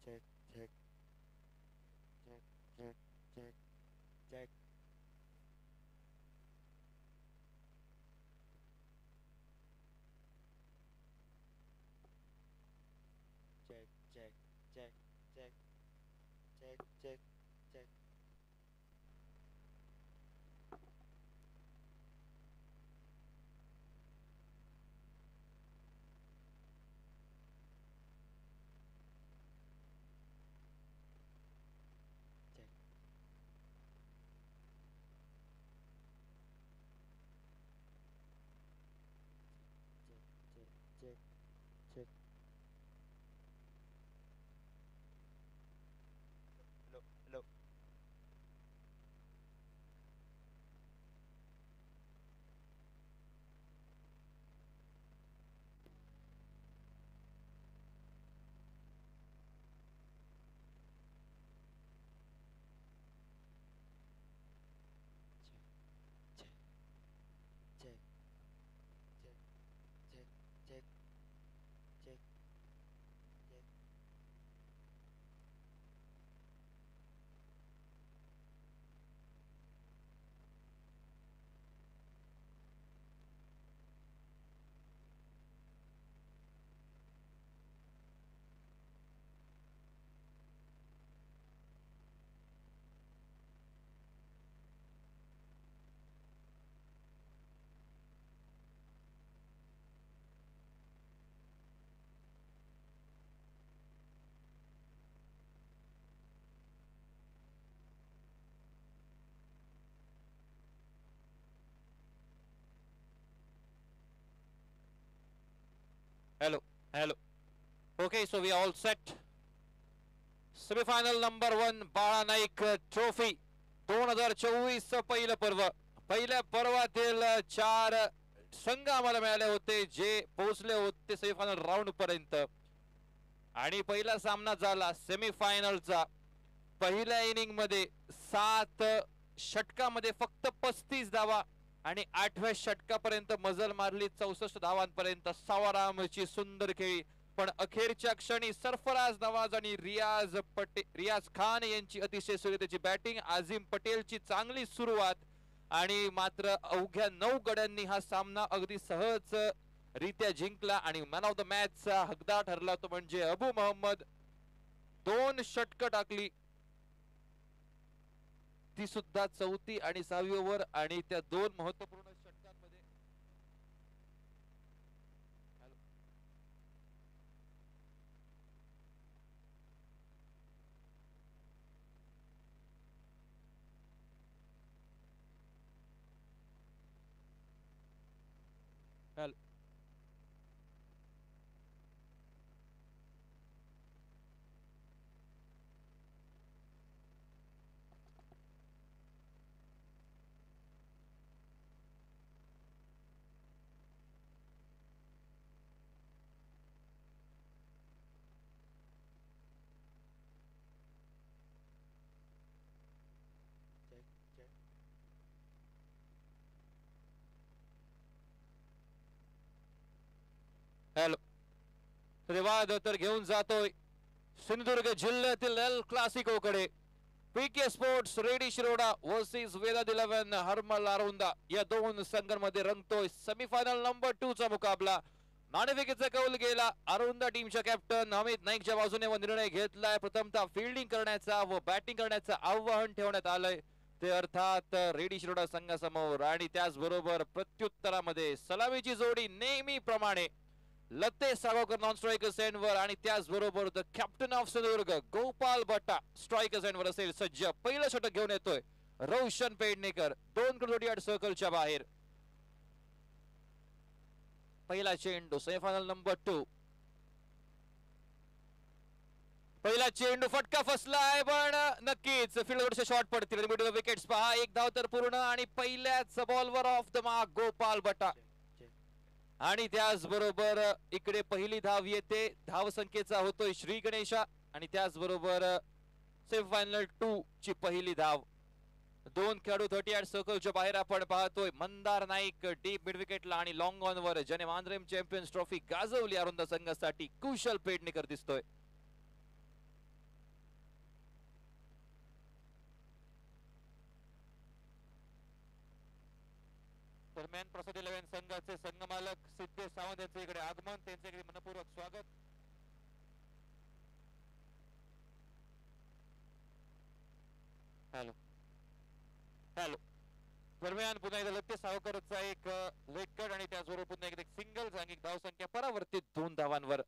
check, check, check, check, check, check. Check, check, check, check, check, check, check. Check. Check, check, check, check. Hello, hello. Check, check, check, check, check, check, check. Hello, hello. Okay, so we are all set. Semifinal number 1 बाळा Naik trophy 2024 पहिलं पर्व. पहिल्या पर्वातील 4 संघ आम्हाला मिळाले होते जे पोहोचले होते सेमीफायनल राऊंड पर्यंत. आणि पहिला सामना झाला सेमीफायनलचा. पहिल्या इनिंग मध्ये 7 षटकामध्ये फक्त 35 धावा आणि 8व्या षटकापर्यंत मजल मारली 64 धावांपर्यंत. सावरामची सुंदर खेळी, पण अखेरच्या क्षणी सरफराज नवाज आणि रियाज खान यांची अतिशय सुरेख बॅटिंग. आझिम पटेलची चांगली सुरुवात आणि मात्र अवघ्या 9 गड्यांनी हा सामना अगदी सहज रित्या जिंकला आणि मॅन ऑफ द मॅचचा हकदार ठरला तो म्हणजे अबू मोहम्मद. 2 षटक टाकली, ती सुद्धा 4थी आणि 6वी ओव्हर, आणि त्या 2 महत्वपूर्ण षटकांमध्ये Check, check. हॅलो. रिवाद तर घेऊन जातोय सिंधुदुर्ग जिल्ह्यातील एल क्लासिकोकडे. PK sports Redi Shiroda versus Vedad 11 Harmal Arunda या 2 संघांमध्ये रंगतोय सेमीफायनल नंबर 2 चा मुकाबला. नाणेफेकीचा कौल गेला अरुंदा टीमच्या कॅप्टन अमित नाईकच्या बाजूने व निर्णय घेतलाय प्रथमतः फिल्डिंग करण्याचा व बॅटिंग करण्याचं आवाहन ठेवण्यात आलंय ते अर्थात रेडी शिरोडा संघासमोर. आणि त्याचबरोबर प्रत्युत्तरामध्ये सलामीची जोडी नेहमीप्रमाणे लते सागोकर नॉन स्ट्रायकर सेंडवर आणि त्याचबरोबर the captain of Sindhudurg Gopal भट्टा स्ट्रायकर सेंडवर असेल सज्ज. पहिलं षटक घेऊन येतोय रोशन पेडणेकर 2 कडोटी सर्कलच्या बाहेर. पहिला चेंडू सेमीफायनल नंबर 2. पहिला चेंडू फटका फसलाय पण नक्कीच फील्डवरचे शॉट पडतील. मिडल विकेट्स पहा, 1 धाव तर पूर्ण आणि पहिल्याच बॉलवर ऑफ द मार्क गोपाल भट्टा. आणि त्याचबरोबर इकडे पहिली धाव येते, धाव संख्येचा होतोय श्री गणेशा आणि त्याचबरोबर सेमीफायनल 2 ची पहिली धाव. 2 खेळाडू 38 सर्कलच्या बाहेर आपण पाहतोय. मंदार नाईक डीप मिड विकेटला आणि लॉंग ऑन वर ज्याने मांद्रेम चॅम्पियन्स ट्रॉफी गाजवली अरुंदा संघासाठी कुशल पेडणेकर दिसतोय. दरम्यान प्रसाद 11 संघाचे संघमालक सिद्धेश सावंत यांचे इकडे आगमन, त्यांचे इकडे मनपूर्वक स्वागत. Hello hello. दरम्यान पुन्हा एकदा लत्ते सावकरचा एक लेग कट आणि त्याचबरोबर पुन्हा एकदा सिंगल सांघिक धाव संख्या परावर्तित 2 धावांवर.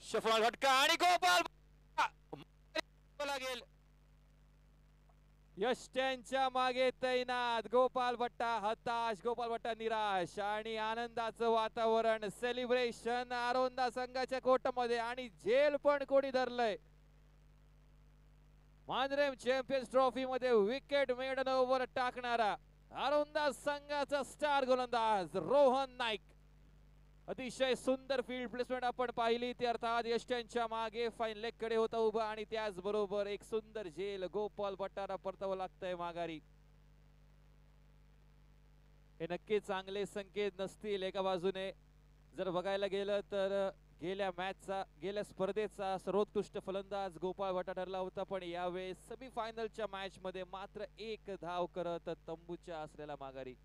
शफाल फटका आणि गोपाल लागेल. यष्ट्यांच्या मागे तैनात गोपाल भट्टा हताश, गोपाल भट्टा निराश आणि आनंदाचं वातावरण, सेलिब्रेशन आरोंदा संघाच्या कोर्टमध्ये आणि झेल पण कोणी धरलंय. मांजरेम चॅम्पियन्स ट्रॉफी मध्ये विकेट मेडन ओव्हर टाकणारा आरोंदा संघाचा स्टार गोलंदाज रोहन नाईक. अतिशय सुंदर फील्ड प्लेसमेंट आपण पाहिली ती, अर्थात यष्ट्यांच्या मागे फाईन लेग कडे होता उभा आणि त्याचबरोबर एक सुंदर झेल गोपाल भट्टाला परतावं लागतंय माघारी. हे नक्की चांगले संकेत नसतील. एका बाजूने जर बघायला गेलं तर गेल्या स्पर्धेचा सर्वोत्कृष्ट फलंदाज गोपाल भट्टा ठरला होता, पण यावेळेस सेमीफायनलच्या मॅच मध्ये मात्र 1 धाव करत तंबूच्या असलेला माघारी.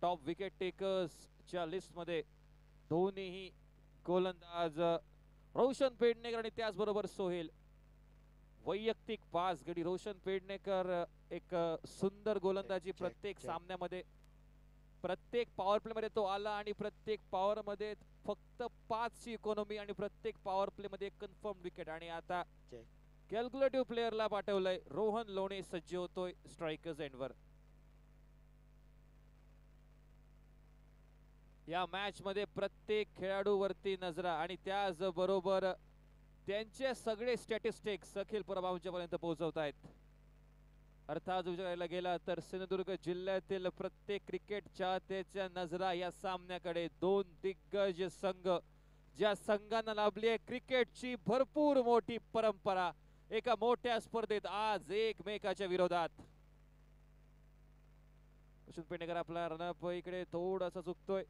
टॉप विकेट टेकर्सच्या लिस्ट मध्ये दोन्ही गोलंदाज रोशन पेडणेकर आणि त्याचबरोबर सोहेल. वैयक्तिक 5 गडी रोशन पेडणेकर एक सुंदर गोलंदाजी प्रत्येक सामन्यामध्ये, प्रत्येक पॉवर प्ले मध्ये तो आला आणि प्रत्येक पॉवर मध्ये फक्त 5 ची इकॉनॉमी आणि प्रत्येक पॉवर प्ले मध्ये कन्फर्म विकेट. आणि आता कॅल्क्युलेटिव्ह प्लेअरला पाठवलंय. रोहन लोणे सज्ज होतोय स्ट्रायकर्स एंडवर. या मॅच मध्ये प्रत्येक खेळाडूवरती नजरा आणि त्याचबरोबर त्यांचे सगळे स्टॅटिस्टिक्स अखिल परभावच्या पर्यंत पोहोचवत आहेत. अर्थात विचारायला गेला तर सिंधुदुर्ग जिल्ह्यातील प्रत्येक क्रिकेट चाहत्याच्या नजरा या सामन्याकडे. 2 दिग्गज संघ, ज्या संघांना लाभली आहे क्रिकेटची भरपूर मोठी परंपरा, एका मोठ्या स्पर्धेत आज एकमेकाच्या विरोधात. रोशन पेडणेकर आपला रनअप इकडे थोडासा चुकतोय.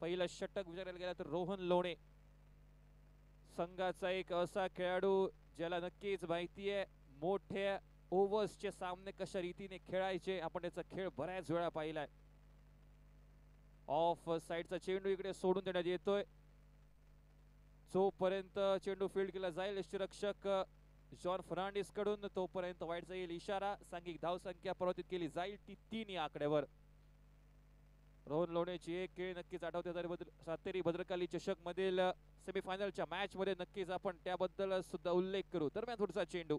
पहिलं षटक विचारायला गेला तर रोहन लोणे संघाचा एक असा खेळाडू ज्याला नक्कीच माहिती आहे मोठ्या ओव्हर्सचे सामने कशा रीतीने खेळायचे. आपण त्याचा खेळ बऱ्याच वेळा पाहिलाय. ऑफ साइडचा चेंडू इकडे सोडून देण्यात येतोय. जोपर्यंत चेंडू फील्ड केला जाईल यष्टीरक्षक जॉन फर्नांडिस कडून, तोपर्यंत वाईडचा येईल इशारा. सांघिक धाव संख्या परिवर्तित केली जाईल ती 3 या आकड्यावर. रोहन लोणेची एक खेळ नक्कीच आठवते. सातेरी भद्रकाली चषक मधील सेमीफायनलच्या मॅच मध्ये नक्कीच आपण त्याबद्दल सुद्धा उल्लेख करू. दरम्यान थोडासा चेंडू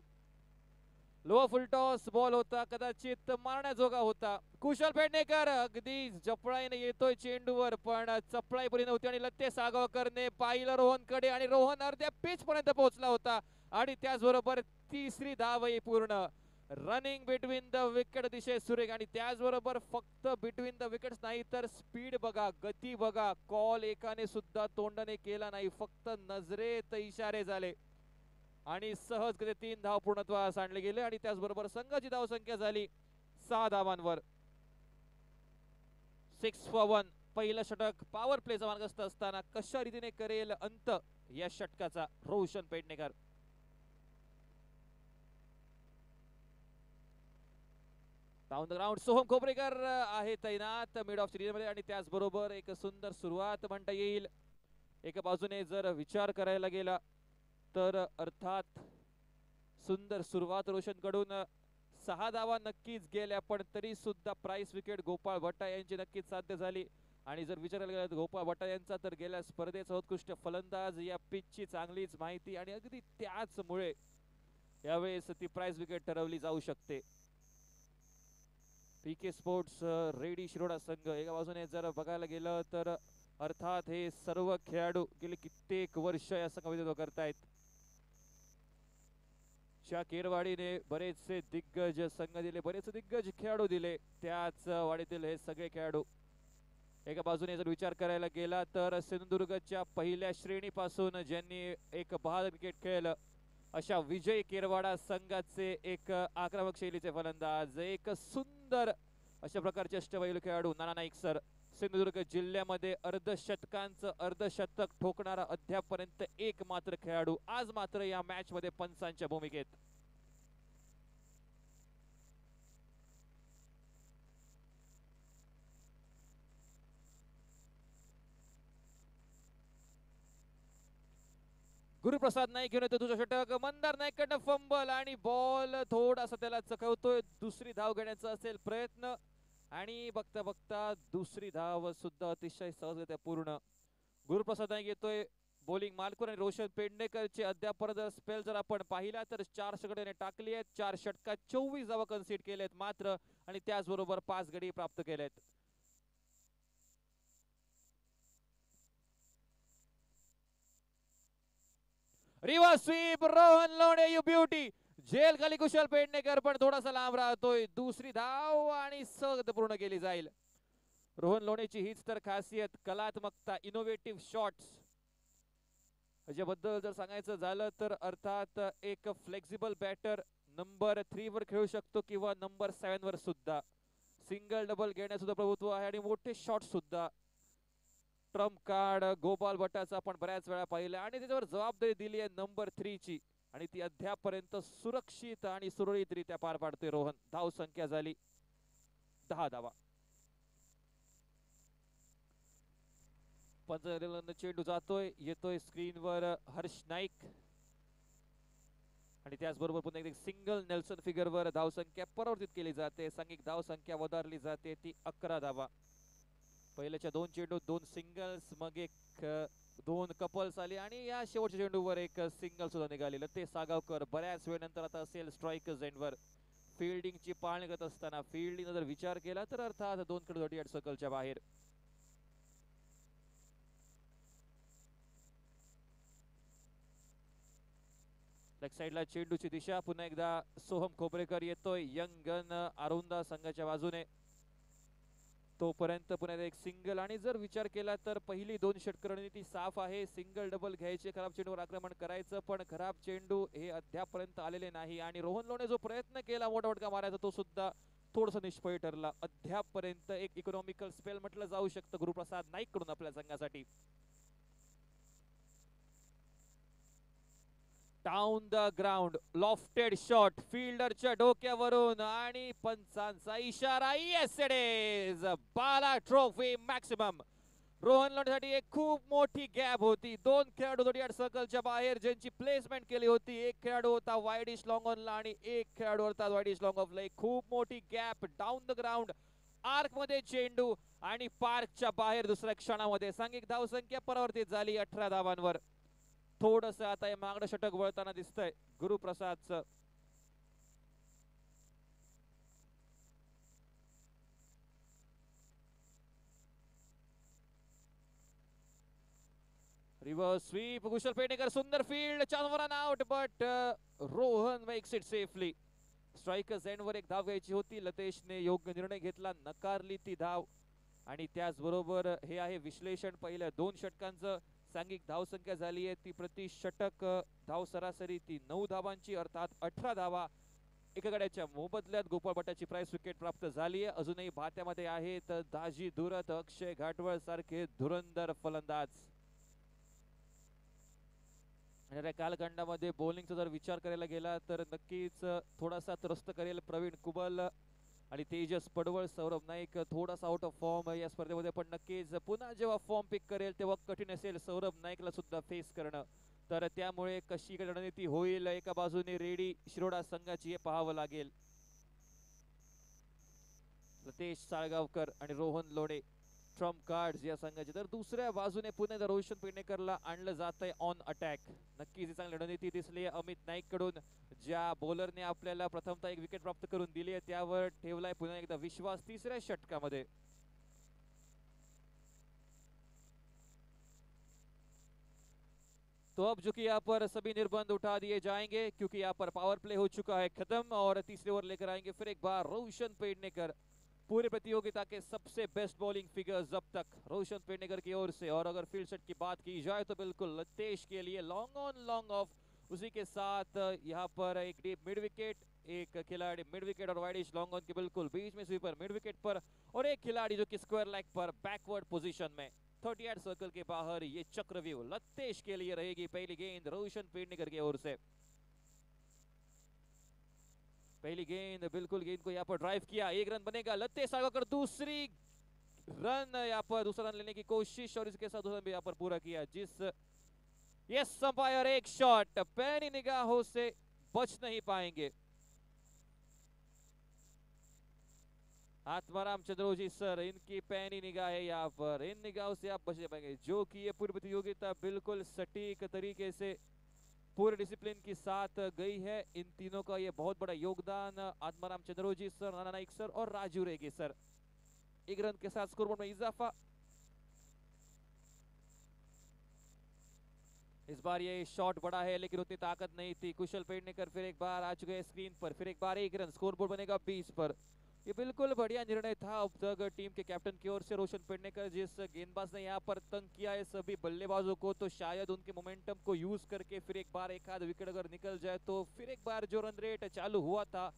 लो फुल टॉस बॉल होता, कदाचित मारण्याजोगा होता. कुशल पेडणेकर अगदी जपळाईने येतोय चेंडूवर, पण चपळाई बरी नव्हती आणि लत्ते सागवकरने पाहिलं रोहन कडे आणि रोहन अर्ध्या पिच पर्यंत पोहोचला होता आणि त्याचबरोबर 3री धावही पूर्ण. रनिंग बिटवीन द विकेट अतिशय सुरेख आणि त्याचबरोबर फक्त बिटवीन द विकेट्स नाही तर स्पीड बघा, गती बघा. कॉल एकाने सुद्धा तोंडाने केला नाही, फक्त नजरेत इशारे झाले आणि सहजगती 3 धाव पूर्णत्वास आणले गेले आणि त्याचबरोबर संघाची धाव संख्या झाली 6 धावांवर. 6 for 1. पहिलं षटक पॉवर प्लेचा मार्गस्थ असताना कशा रीतीने करेल अंत या षटकाचा रोशन पेडणेकर. डाऊन द ग्राउंड सोहम खोपरेकर आहे तैनात मिड ऑफ सिरीज मध्ये आणि त्याचबरोबर एक सुंदर सुरुवात म्हणता येईल. एका बाजूने जर विचार करायला गेला तर अर्थात सुंदर सुरुवात रोशन कडून. 6 धावा नक्कीच गेल्या, पण तरी सुद्धा प्राइस विकेट गोपाळ भट्टा यांची नक्कीच साध्य झाली. आणि जर विचारायला गेला तर गोपाळ भट्टा यांचा तर गेल्या स्पर्धेचा उत्कृष्ट फलंदाज, या पिचची चांगलीच माहिती आणि अगदी त्याचमुळे यावेळेस ती प्राइस विकेट ठरवली जाऊ शकते. पीके स्पोर्ट्स रेडी शिरोडा संघ एका बाजूने जर बघायला गेलं तर अर्थात हे सर्व खेळाडू गेले कित्येक वर्ष या संघामध्ये करतायत. केरवाडीने बरेचसे दिग्गज संघ दिले, बरेच दिग्गज खेळाडू दिले, त्याच वाडीतील हे सगळे खेळाडू. एका बाजूने जर विचार करायला गेला तर सिंधुदुर्गच्या पहिल्या श्रेणीपासून ज्यांनी एक बहादर क्रिकेट खेळलं अशा विजय केरवाडा संघाचे एक आक्रमक शैलीचे फलंदाज, एक सुंदर अशा प्रकारचे अष्टपैलू खेळाडू नाना नाईक सर. सिंधुदुर्ग जिल्ह्यामध्ये अर्धशतकांचं अर्धशतक ठोकणारा अद्यापपर्यंत एक मात्र खेळाडू आज मात्र या मॅच मध्ये पंचांच्या भूमिकेत. गुरुप्रसाद नाईक घेऊन येतो तुझं षटक. मंदार नाईक कडनं फंबल आणि बॉल थोडासा त्याला चकवतोय. दुसरी धाव घेण्याचा असेल प्रयत्न आणि बघता बघता दुसरी धाव सुद्धा अतिशय सहजरित्या पूर्ण. गुरुप्रसाद नाईक येतोय बॉलिंग मालकूर आणि रोशन पेडणेकरचे अद्यापर्यंत स्पेल जर आपण पाहिला तर 4 षटके टाकली आहेत. 4 षटकात 24 धावा कन्सीड केलेत मात्र आणि त्याचबरोबर 5 गडी प्राप्त केलेत. Reverse sweep Rohan Lone you beauty. झेल खाली कुशल पेडणेकर पण थोडासा लांब राहतोय. दुसरी धाव आणि सहज पूर्ण केली जाईल. रोहन लोणेची हीच तर खासियत, कलात्मकता, इनोव्हेटिव्ह शॉट्स. याच्याबद्दल जर सांगायचं झालं तर अर्थात एक फ्लेक्झिबल बॅटर नंबर 3 वर खेळू शकतो किंवा नंबर 7 वर सुद्धा. सिंगल डबल घेण्यास सुद्धा प्रभुत्व आहे आणि मोठे शॉट सुद्धा. ट्रम्प कार्ड गोपाल भट्टाचा आपण बऱ्याच वेळा पाहिलं आणि त्याच्यावर जबाबदारी दिली आहे नंबर 3 ची आणि ती अद्यापर्यंत सुरक्षित आणि सुरळीतरित्या पार पाडते रोहन. धाव संख्या झाली 10 धावा. चेंडू जातोय, येतोय स्क्रीनवर हर्ष नाईक आणि त्याचबरोबर पुन्हा एक सिंगल नेल्सन फिगरवर धाव संख्या परिवर्तित केली जाते. सांघिक धाव संख्या वधारली जाते ती 11 धावा. पहिल्याच्या 2 चेंडू 2 सिंगल्स, मग एक 2 कपल्स आली आणि या शेवटच्या चेंडूवर एक सिंगल सुद्धा निघालेलं. ते सागावकर बऱ्याच वेळेनंतर आता असेल स्ट्रायकर्स एंडवर. फिल्डिंगची पाळणी करत असताना फिल्डिंग जर विचार केला तर अर्थात 2 कडे 38 सर्कलच्या बाहेर. लेग साइडला चेंडूची दिशा पुन्हा एकदा सोहम खोबरेकर येतोय यंग गन आरुंदा संघाच्या बाजूने. तोपर्यंत पुन्हा एक सिंगल आणि जर विचार केला तर पहिली 2 षटक रणनीती साफ आहे. सिंगल डबल घ्यायचे, खराब चेंडूवर आक्रमण करायचं, पण खराब चेंडू हे अद्यापर्यंत आलेले नाही आणि रोहन लोणे जो प्रयत्न केला मोठा फटका मारायचा तो सुद्धा थोडासा निष्फळ ठरला. अद्यापर्यंत एक इकॉनॉमिकल स्पेल म्हटलं जाऊ शकतं गुरुप्रसाद नाईक कडून आपल्या संघासाठी. Down the ground lofted shot फील्डरच्या डोक्यावरून आणि पंचांचा इशारा. Yes it is Bala trophy maximum. Rohan लोणेसाठी एक खूप मोठी गॅप होती. 2 खेळाडू 38 सर्कलच्या बाहेर ज्यांची प्लेसमेंट केली होती. एक खेळाडू होता वाईडिश लॉंग ऑनला आणि एक खेळाडू होता वाईडिश लॉंग ऑफला. एक खूप मोठी gap. Down the ground arc मध्ये चेंडू आणि पार्कच्या बाहेर दुसऱ्या क्षणामध्ये. सांघिक धाव संख्या परिवर्तित झाली 18 धावांवर. थोडस आता हे मागणं षटक वळताना दिसतंय गुरुप्रसादचं. रिव्हर्स स्वीप कुशल पेडणेकर सुंदर फील्ड चांवर out but Rohan makes it safely. Strikers एंडवर एक धाव घ्यायची होती. लतेशने योग्य निर्णय घेतला, नकारली ती धाव आणि त्याचबरोबर हे आहे विश्लेषण पहिल्या 2 षटकांचं. सांघिक धाव संख्या झाली आहे ती प्रति षटक धाव सरासरी ती 9 धावांची अर्थात 18 धावा. एका गड्याच्या मोबदल्यात गोपाळ भट्टाची प्राइस विकेट प्राप्त झाली आहे. अजूनही भात्यामध्ये आहेत दाजी धुरत, अक्षय घाटवळ सारखे धुरंदर फलंदाज. आणि कालखंडामध्ये बॉलिंगचा जर विचार करायला गेला तर नक्कीच थोडासा त्रस्त करेल प्रवीण कुबल आणि तेजस पडवळ. सौरभ नाईक थोडासा आउट ऑफ फॉर्म या स्पर्धेमध्ये, पण नक्कीच पुन्हा जेव्हा फॉर्म पिक करेल तेव्हा कठीण असेल सौरभ नाईकला सुद्धा फेस करणं. तर त्यामुळे कशी रणनीती होईल एका बाजूने रेडी शिरोडा संघाची हे पाहावं लागेल. लतेश साळगावकर आणि रोहन लोणे ट्रम्प कार्ड्स या संघाचे. तर दुसऱ्या बाजूने पुन्हा एकदा रोशन पेडणेकरला आणलं जात आहे ऑन अटॅक. नक्कीच ही चांगली रणनीती दिसली अमित नाईक कडून. ज्या बॉलरने आपल्याला प्रथमतः एक विकेट प्राप्त करून दिली आहे त्यावर ठेवलाय पुन्हा एकदा विश्वास 3ऱ्या षटकामध्ये. तो अब चूंकि यहाँ पर सभी निर्बंध उठा दिए जाएंगे क्योंकि यहाँ पर पावर प्ले हो चुका है खत्म और तीसरे ओवर लेकर आएंगे फिर एक बार रोशन पेडणेकर. पूरे प्रतियोगिता के सबसे बेस्ट बॉलिंग फिगर्स अब तक रोशन पेडणेकर की ओर से. और अगर फील्ड सेट की बात की जाए तो बिल्कुल लतेश के लिए लॉन्ग ऑन लॉन्ग ऑफ उसी के साथ यहाँ पर एक डीप मिड विकेट, एक खिलाड़ी मिड विकेट और वाइडिश लॉन्ग ऑन के बिल्कुल बीच में स्वीपर मिड विकेट पर, और एक खिलाड़ी जो कि स्क्वायर लेग पर बैकवर्ड पोजीशन में 38 सर्कल के बाहर। ये चक्रव्यूह लतेश के लिए रहेगी पहली गेंद रोशन पेडनेकर की ओर से। पहली गेंद बिल्कुल गेंद को यहाँ पर ड्राइव किया, एक रन बनेगा। लतेश आगकर दूसरी रन यहाँ पर दूसरा रन लेने की कोशिश और इसके साथ दूसरा भी यहाँ पर पूरा किया। जिस यस अंपायर एक शॉट पैनी निगाहों से बच नहीं पाएंगे। आत्माराम चंद्रोजी सर, इनकी पैनी निगाह है यहाँ पर, इन निगाहों से आप बच नहीं पाएंगे। जो कि ये पूरी प्रतियोगिता बिल्कुल सटीक तरीके से पूरे डिसिप्लिन के साथ गई है। इन तीनों का ये बहुत बड़ा योगदान आत्माराम चंद्रोजी सर, नाना नाइक सर और राजू रेगे सर। एक रन के साथ स्कोरबोर्ड में इजाफा। इस बार ये शॉट बड़ा है लेकिन उतनी ताकत नहीं थी। कुशल पेडनेकर फिर एक बार आ चुके हैं स्क्रीन पर, फिर एक बार एक रन, स्कोरबोर्ड बनेगा 20 पर। ये बिल्कुल बढ़िया निर्णय था अब तक टीम के कैप्टन की ओर से रोशन पेडनेकर। जिस गेंदबाज ने यहाँ पर तंग किया है सभी बल्लेबाजों को, तो शायद उनके मोमेंटम को यूज करके फिर एक बार एक आध विकेट अगर निकल जाए तो फिर एक बार जो रन रेट चालू हुआ था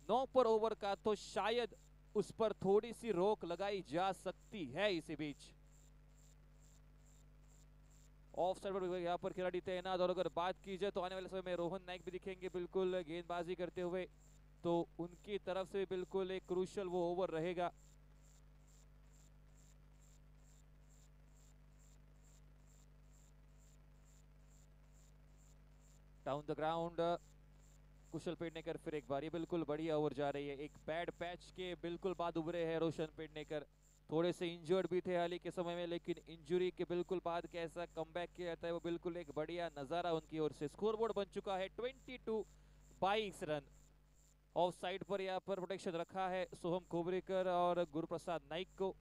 9 पर ओवर का, तो शायद उस पर थोड़ी सी रोक लगाई जा सकती है। इसी बीच ऑफ साइड पर यहाँ पर खिलाड़ी तैनात, और अगर बात की जाए तो आने वाले समय में रोहन नाइक भी दिखेंगे बिल्कुल गेंदबाजी करते हुए, तो उनकी तरफ से बिल्कुल एक क्रूशियल वो ओवर रहेगा। डाउन द ग्राउंड कुशल पेडनेकर फिर एक बार, ये बिल्कुल बढ़िया ओवर जा रही है। एक बैड पैच के बिल्कुल बाद उभरे हैं रोशन पेडनेकर, थोड़े से इंजर्ड भी थे हाल ही के समय में, लेकिन इंजरी के बिल्कुल बाद कैसा कमबैक किया जाता है वो बिल्कुल एक बढ़िया नजारा उनकी ओर से। स्कोरबोर्ड बन चुका है 22 रन। ऑफ साइड पर यहाँ पर प्रोटेक्शन रखा है सोहम खोबरेकर और गुरुप्रसाद नाइक को।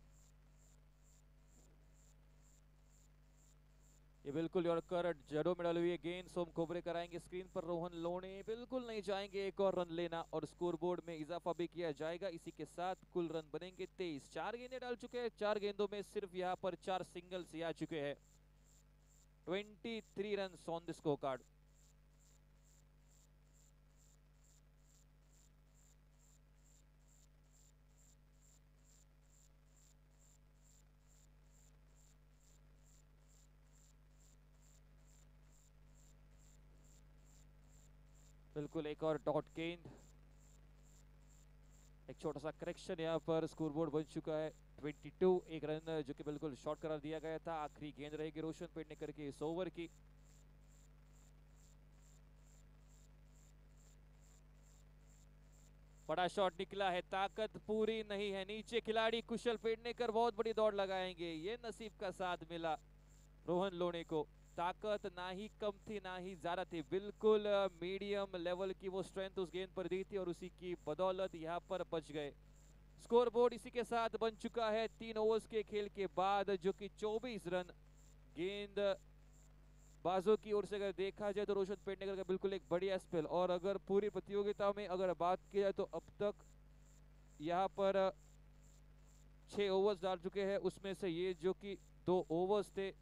ये बिल्कुल यॉर्कर जड़ों में डाली हुई है गेंद, सोहम खोबरेकर आएंगे स्क्रीन पर, रोहन लोणे बिल्कुल नहीं जाएंगे एक और रन लेना और स्कोरबोर्ड में इजाफा भी किया जाएगा। इसी के साथ कुल रन बनेंगे 23। 4 गेंदें डाल चुके हैं, 4 गेंदों में सिर्फ यहाँ पर 4 सिंगल्स आ चुके हैं। 23 run on the score card. बिल्कुल एक और डॉट गेंद, एक छोटा सा करेक्शन यहाँ पर, स्कोरबोर्ड बन चुका है 22। एक रन जो कि बिल्कुल शॉर्ट करार दिया गया था। आखिरी गेंद रहेगी रोशन पेडनेकर की इस ओवर की। बड़ा शॉट निकला है, ताकत पूरी नहीं है। नीचे खिलाड़ी कुशल पेडनेकर बहुत बड़ी दौड़ लगाएंगे, ये नसीब का साथ मिला रोहन लोणे को। ताकत ना ही कम थी ना ही ज्यादा थी, बिल्कुल मीडियम लेवल की वो स्ट्रेंथ उस गेंद पर दी थी और उसी की बदौलत यहाँ पर बच गए। स्कोरबोर्ड इसी के साथ बन चुका है 3 ओवर्स के खेल के बाद, जो कि 24 रन। गेंद बाजों की ओर से अगर देखा जाए तो रोशन पेडनेकर का बिल्कुल एक बढ़िया स्पेल, और अगर पूरी प्रतियोगिता में अगर बात की जाए तो अब तक यहाँ पर 6 ओवर्स डाल चुके हैं, उसमें से ये जो कि 2 ओवर्स थे,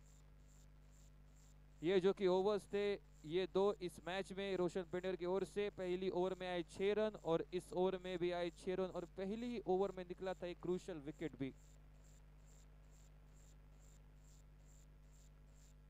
ये 2 इस मैच में रोशन पेडनेकर की ओर से। पहली ओवर में आए 6 रन और इस ओवर में भी आए 6 रन, और पहली ही ओवर में निकला था एक क्रूशियल विकेट भी।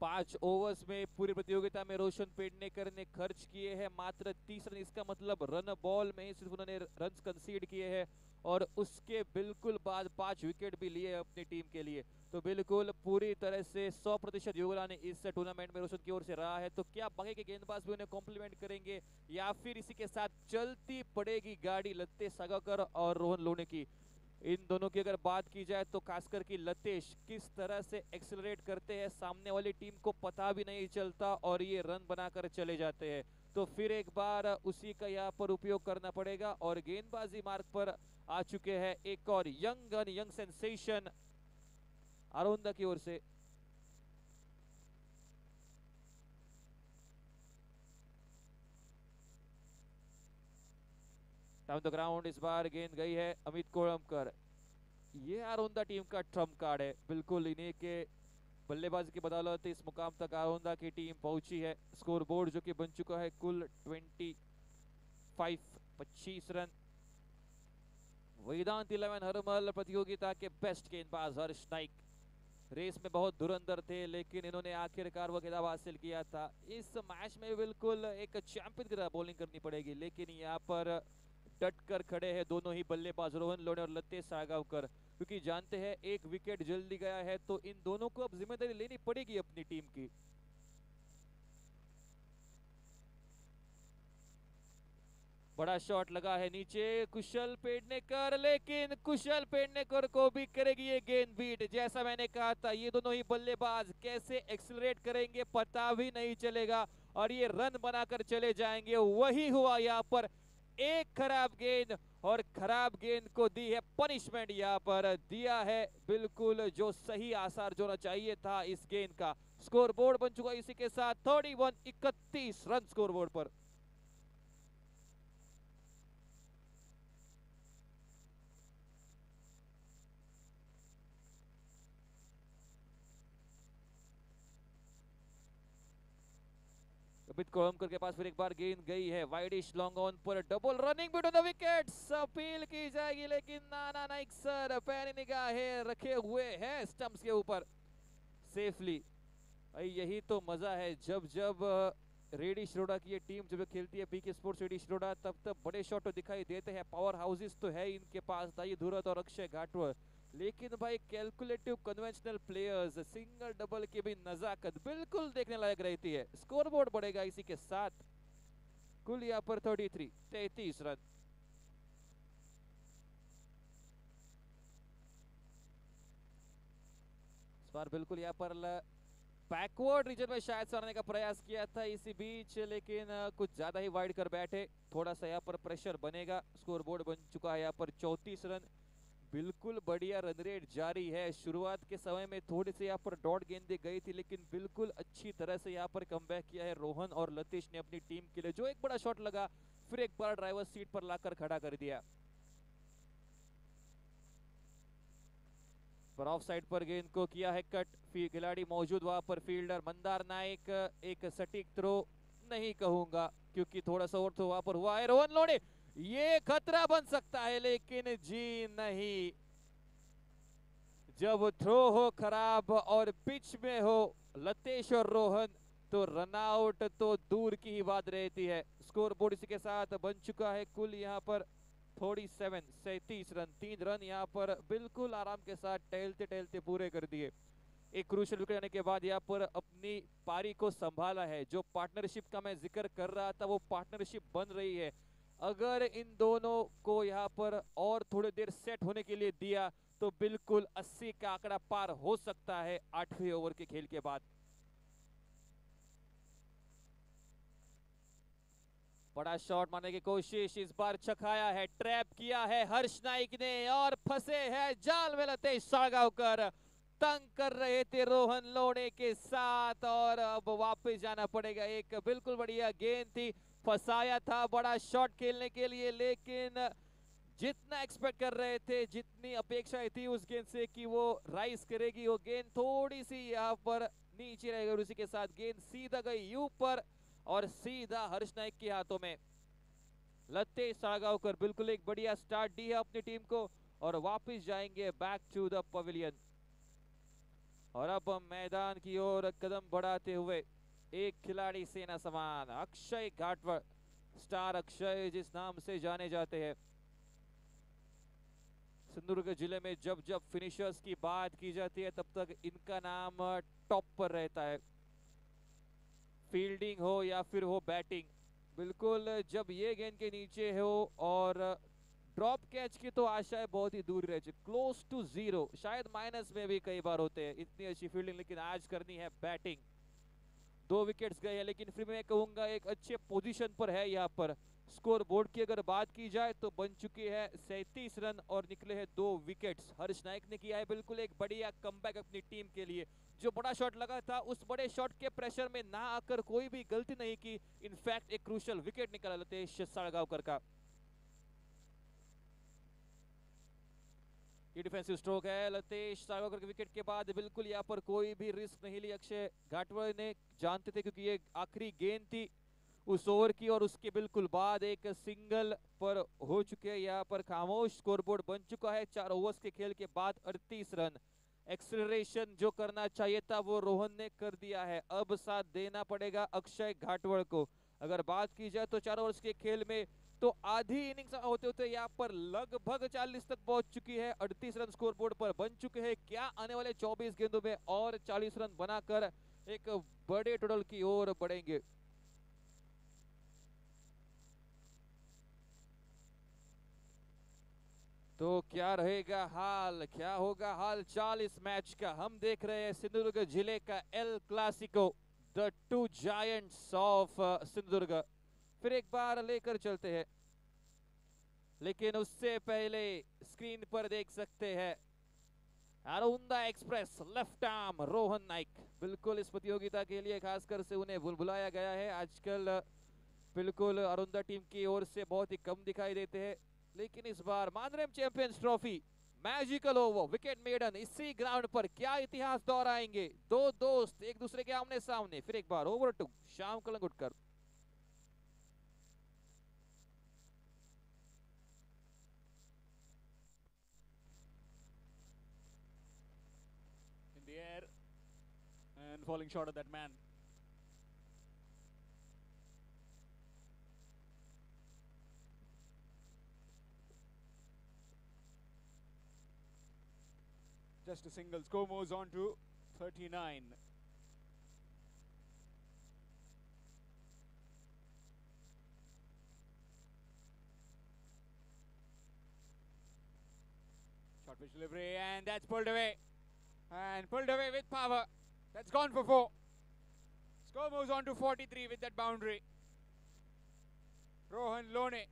5 ओवर्स में पूरी प्रतियोगिता में रोशन पेडनेकर ने खर्च किए हैं मात्र 30 रन। इसका मतलब रन बॉल में ही सिर्फ उन्होंने रन कंसीड किए हैं और उसके बिल्कुल बाद 5 विकेट भी लिए अपनी टीम के लिए। तो बिल्कुल पूरी तरह से 100% योगदान इस टूर्नामेंट में रोशन की ओर से रहा है। तो क्या बाकी के गेंदबाज भी उन्हें कॉम्प्लीमेंट करेंगे या फिर इसी के साथ चलती पड़ेगी गाड़ी लतेश सागाकर और रोहन लोणे की? इन दोनों की अगर बात की जाए तो खासकर कि लतेश किस तरह से एक्सेलरेट करते हैं, सामने वाली टीम को पता भी नहीं चलता और ये रन बनाकर चले जाते हैं। तो फिर एक बार उसी का यहाँ पर उपयोग करना पड़ेगा और गेंदबाजी मार्ग पर आ चुके हैं एक और यंग गन, यंग सेंसेशन अरुंदा की ओर से। डाउन द ग्राउंड इस बार गेंद गई है अमित कोलमकर। ये अरुंदा टीम का ट्रम्प कार्ड है, बिल्कुल इन्हीं के बल्लेबाजी की बदौलत इस मुकाम तक आरोंदा की टीम पहुंची है। स्कोर बोर्ड जो कि बन चुका है कुल 25 रन। वेदांत 11 हरमल प्रतियोगिता के बेस्ट गेंदबाज हर्ष नाइक रेस में बहुत धुरंधर थे, लेकिन इन्होंने आखिरकार वो खिताब हासिल किया था। इस मैच में बिल्कुल एक चैंपियन की तरह बॉलिंग करनी पड़ेगी, लेकिन यहाँ पर डट कर खड़े हैं दोनों ही बल्लेबाज रोहन लोणे और लतेश साळगावकर, क्योंकि जानते हैं एक विकेट जल्दी गया है तो इन दोनों को अब जिम्मेदारी लेनी पड़ेगी अपनी टीम की। बड़ा शॉट लगा है नीचे, कुशल पेडनेकर, लेकिन कुशल पेडनेकर को भी करेगी ये गेंद बीट। जैसा मैंने कहा था, ये दोनों ही बल्लेबाज कैसे एक्सेलरेट करेंगे पता भी नहीं चलेगा और ये रन बनाकर चले जाएंगे। वही हुआ यहाँ पर, एक खराब गेंद और खराब गेंद को दी है पनिशमेंट। यहाँ पर दिया है बिल्कुल जो सही आसार जो होना चाहिए था इस गेंद का। स्कोर बोर्ड बन चुका है इसी के साथ 31 रन स्कोर बोर्ड पर। अमित कोलमकर के पास फिर एक बार गेंद गई है वाइडिश लॉन्ग ऑन पर, double running between the wickets, appeal की जाएगी लेकिन नाना नाइक सर पैनी निगाहें रखे हुए हैं स्टंप्स के ऊपर सेफली। यही तो मजा है जब जब रेडी शिरोडा की ये टीम जब खेलती है पीके स्पोर्ट्स रेडी शिरोडा, तब तब बड़े शॉट तो दिखाई देते हैं। पावर हाउसेस तो है इनके पास, दाई धुरत और अक्षय घाटवर, लेकिन भाई calculative conventional players, single double की भी नजाकत बिल्कुल देखने लायक रहती है। स्कोर बोर्ड बढ़ेगा इसी के साथ कुल यहाँ पर 33 रन। इस बार बिल्कुल यहाँ पर बैकवर्ड रीजन में शायद से आने का प्रयास किया था इसी बीच, लेकिन कुछ ज्यादा ही वाइड कर बैठे। थोड़ा सा यहाँ पर प्रेशर बनेगा। स्कोर बोर्ड बन चुका है यहाँ पर 34 रन। बिल्कुल बढ़िया रन रेट जारी है। शुरुआत के समय में थोड़ी सी यहाँ पर डॉट गेंदें गई थी, लेकिन बिल्कुल अच्छी तरह से यहाँ पर कमबैक किया है रोहन और लतीश ने अपनी टीम के लिए। जो एक बड़ा शॉट लगा फिर एक बार ड्राइवर सीट पर लाकर खड़ा कर दिया। पर ऑफ साइड पर गेंद को किया है कट, खिलाड़ी मौजूद वहां पर फील्डर मंदार नायक। एक सटीक थ्रो नहीं कहूंगा क्योंकि थोड़ा सा और तो वहां पर हुआ है। रोहन लोणे, ये खतरा बन सकता है लेकिन जी नहीं, जब थ्रो हो खराब और पिच में हो लतेश और रोहन तो रनआउट तो दूर की ही बात रहती है। स्कोर बोर्ड इसी के साथ बन चुका है कुल यहाँ पर 37 रन। 3 रन यहाँ पर बिल्कुल आराम के साथ टहलते टहलते पूरे कर दिए। एक क्रूशियल विकेट आने के बाद यहाँ पर अपनी पारी को संभाला है। जो पार्टनरशिप का मैं जिक्र कर रहा था वो पार्टनरशिप बन रही है। अगर इन दोनों को यहाँ पर और थोड़ी देर सेट होने के लिए दिया तो बिल्कुल 80 का आंकड़ा पार हो सकता है 8वें ओवर के खेल के बाद। बड़ा शॉट मारने की कोशिश, इस बार चखाया है, ट्रैप किया है हर्ष नाइक ने और फंसे हैं जाल में लतेश साळगावकर। तंग कर रहे थे रोहन लोणे के साथ और अब वापस जाना पड़ेगा। एक बिल्कुल बढ़िया गेंद थी, फंसाया था बड़ा शॉट खेलने के लिए, लेकिन जितना एक्सपेक्ट कर रहे थे, जितनी अपेक्षाएं थी उस गेंद से कि वो राइज करेगी, वो गेंद थोड़ी सी यहाँ पर नीचे रह गई। उसी के साथ गेंद सीधा गई ऊपर और सीधा हर्ष नाइक के हाथों में। लतेश साळगावकर बिल्कुल एक बढ़िया स्टार्ट दी है अपनी टीम को और वापस जाएंगे बैक टू द पवेलियन। और अब मैदान की ओर कदम बढ़ाते हुए एक खिलाड़ी सेना समान अक्षय घाटवर, स्टार अक्षय जिस नाम से जाने जाते हैं। सिंधुदुर्ग जिले में जब जब फिनिशर्स की बात की जाती है तब तक इनका नाम टॉप पर रहता है। फील्डिंग हो या फिर हो बैटिंग, बिल्कुल जब ये गेंद के नीचे हो और ड्रॉप कैच की तो आशाएं बहुत ही दूर रह चुकी, क्लोज टू 0, शायद माइनस में भी कई बार होते हैं। इतनी अच्छी फील्डिंग, लेकिन आज करनी है बैटिंग। 2 विकेट्स गए हैं, लेकिन फिर मैं कहूंगा एक अच्छे पोजीशन पर है यहाँ पर। स्कोर बोर्ड की अगर बात की जाए तो बन चुके हैं 37 रन और निकले हैं 2 विकेट्स। हर्ष नाइक ने किया है बिल्कुल एक बढ़िया कमबैक अपनी टीम के लिए। जो बड़ा शॉट लगा था उस बड़े शॉट के प्रेशर में ना आकर कोई भी गलती नहीं की, इनफैक्ट एक क्रूशियल विकेट निकाला लतेश साळगावकर का। ये डिफेंसिव स्ट्रोक है लतेश सागोकर के विकेट के बाद। बिल्कुल यहाँ पर कोई भी रिस्क नहीं ली अक्षय घाटवड़ ने, जानते थे क्योंकि ये आखिरी गेंद थी उस ओवर की, और उसके बिल्कुल बाद एक सिंगल पर हो चुके हैं। यहाँ पर खामोश स्कोरबोर्ड बन चुका है 4 ओवर्स के खेल के बाद 38 रन। एक्सेलरेशन जो करना चाहिए था वो रोहन ने कर दिया है, अब साथ देना पड़ेगा अक्षय घाटवड़ को। अगर बात की जाए तो 4 ओवर्स के खेल में तो आधी इनिंग्स होते होते यहाँ पर लगभग 40 तक पहुंच चुकी है। 38 रन स्कोर बोर्ड पर बन चुके हैं। क्या आने वाले 24 गेंदों में और 40 रन बनाकर एक बड़े टोटल की ओर बढ़ेंगे। तो क्या रहेगा हाल, क्या होगा हाल चाल इस मैच का? हम देख रहे हैं सिंधुदुर्ग जिले का El Clasico, the two giants of Sindhudurg. फिर एक बार लेकर चलते हैं, लेकिन उससे पहले स्क्रीन पर देख सकते हैं Arunda express left arm Rohan Naik. बिल्कुल इस प्रतियोगिता के लिए खासकर से उन्हें बुलाया गया है। आजकल बिल्कुल अरुंदा टीम की ओर से बहुत ही कम दिखाई देते हैं, लेकिन इस बार Mandrem champions trophy magical over wicket maiden इसी ग्राउंड पर क्या इतिहास दोहराएंगे? दो दोस्त एक दूसरे के आमने सामने। फिर एक बार over to Shyam Kalangutkar. In the air and falling short of that man. Just a single. Score moves on to 39. Short pitch delivery, and that's pulled away. And pulled away with power. That's gone for 4. Score moves on to 43 with that boundary. Rohan Lone.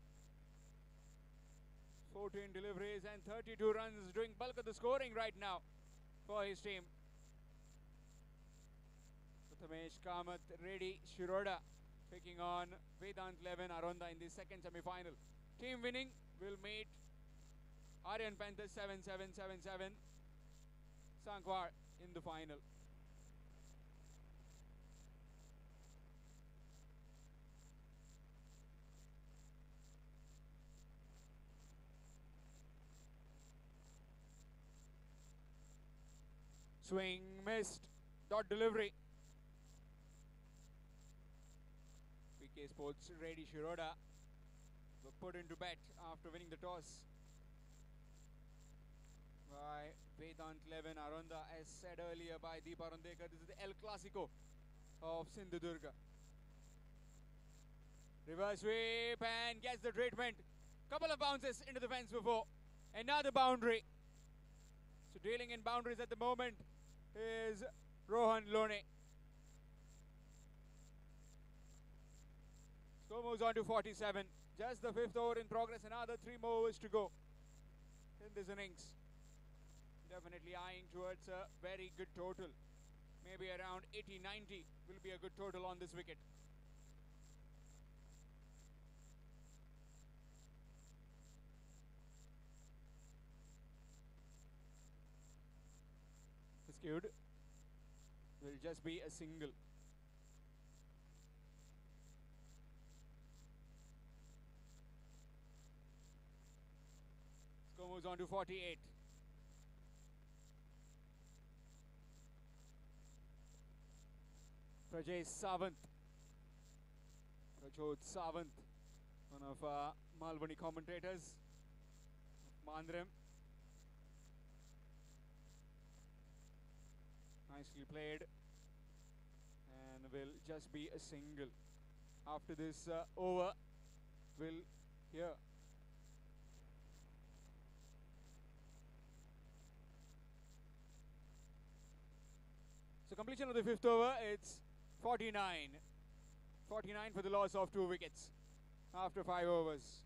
14 deliveries and 32 runs, doing bulk of the scoring right now for his team. Prathamesh Kamath, Reddy Shiroda taking on Vedant Levin Arunda in the second semi-final. Team winning will meet Aryan Panthers 7-7-7-7 Sankwar in the final. Swing missed, dot delivery. PK Sports Reddy Shiroda were put into bet after winning the toss by Vedant Levin Arunda, as said earlier by Deep Arundekar. This is the El Clasico of Sindhudurga. Reverse sweep and gets the treatment. Couple of bounces into the fence before. Another boundary. So dealing in boundaries at the moment is Rohan Lone. Score moves on to 47. Just the 5th over in progress. Another 3 more overs to go in this innings. Definitely eyeing towards a very good total. Maybe around 80-90 will be a good total on this wicket. Skewed will just be a single. Score moves on to 48. Prajesh Savant, Prajot Savant, one of Malvani commentators, Mandram. Nicely played, and will just be a single. After this over, will here. So completion of the 5th over, it's 49. 49 for the loss of 2 wickets after 5 overs.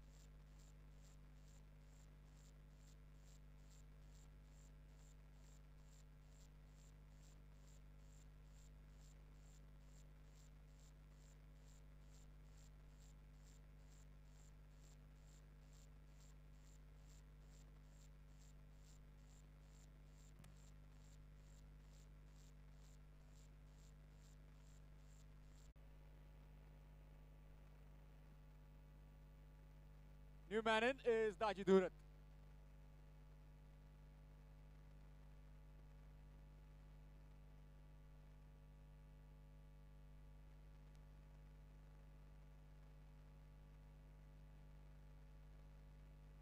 New man in is Daji Dhurat.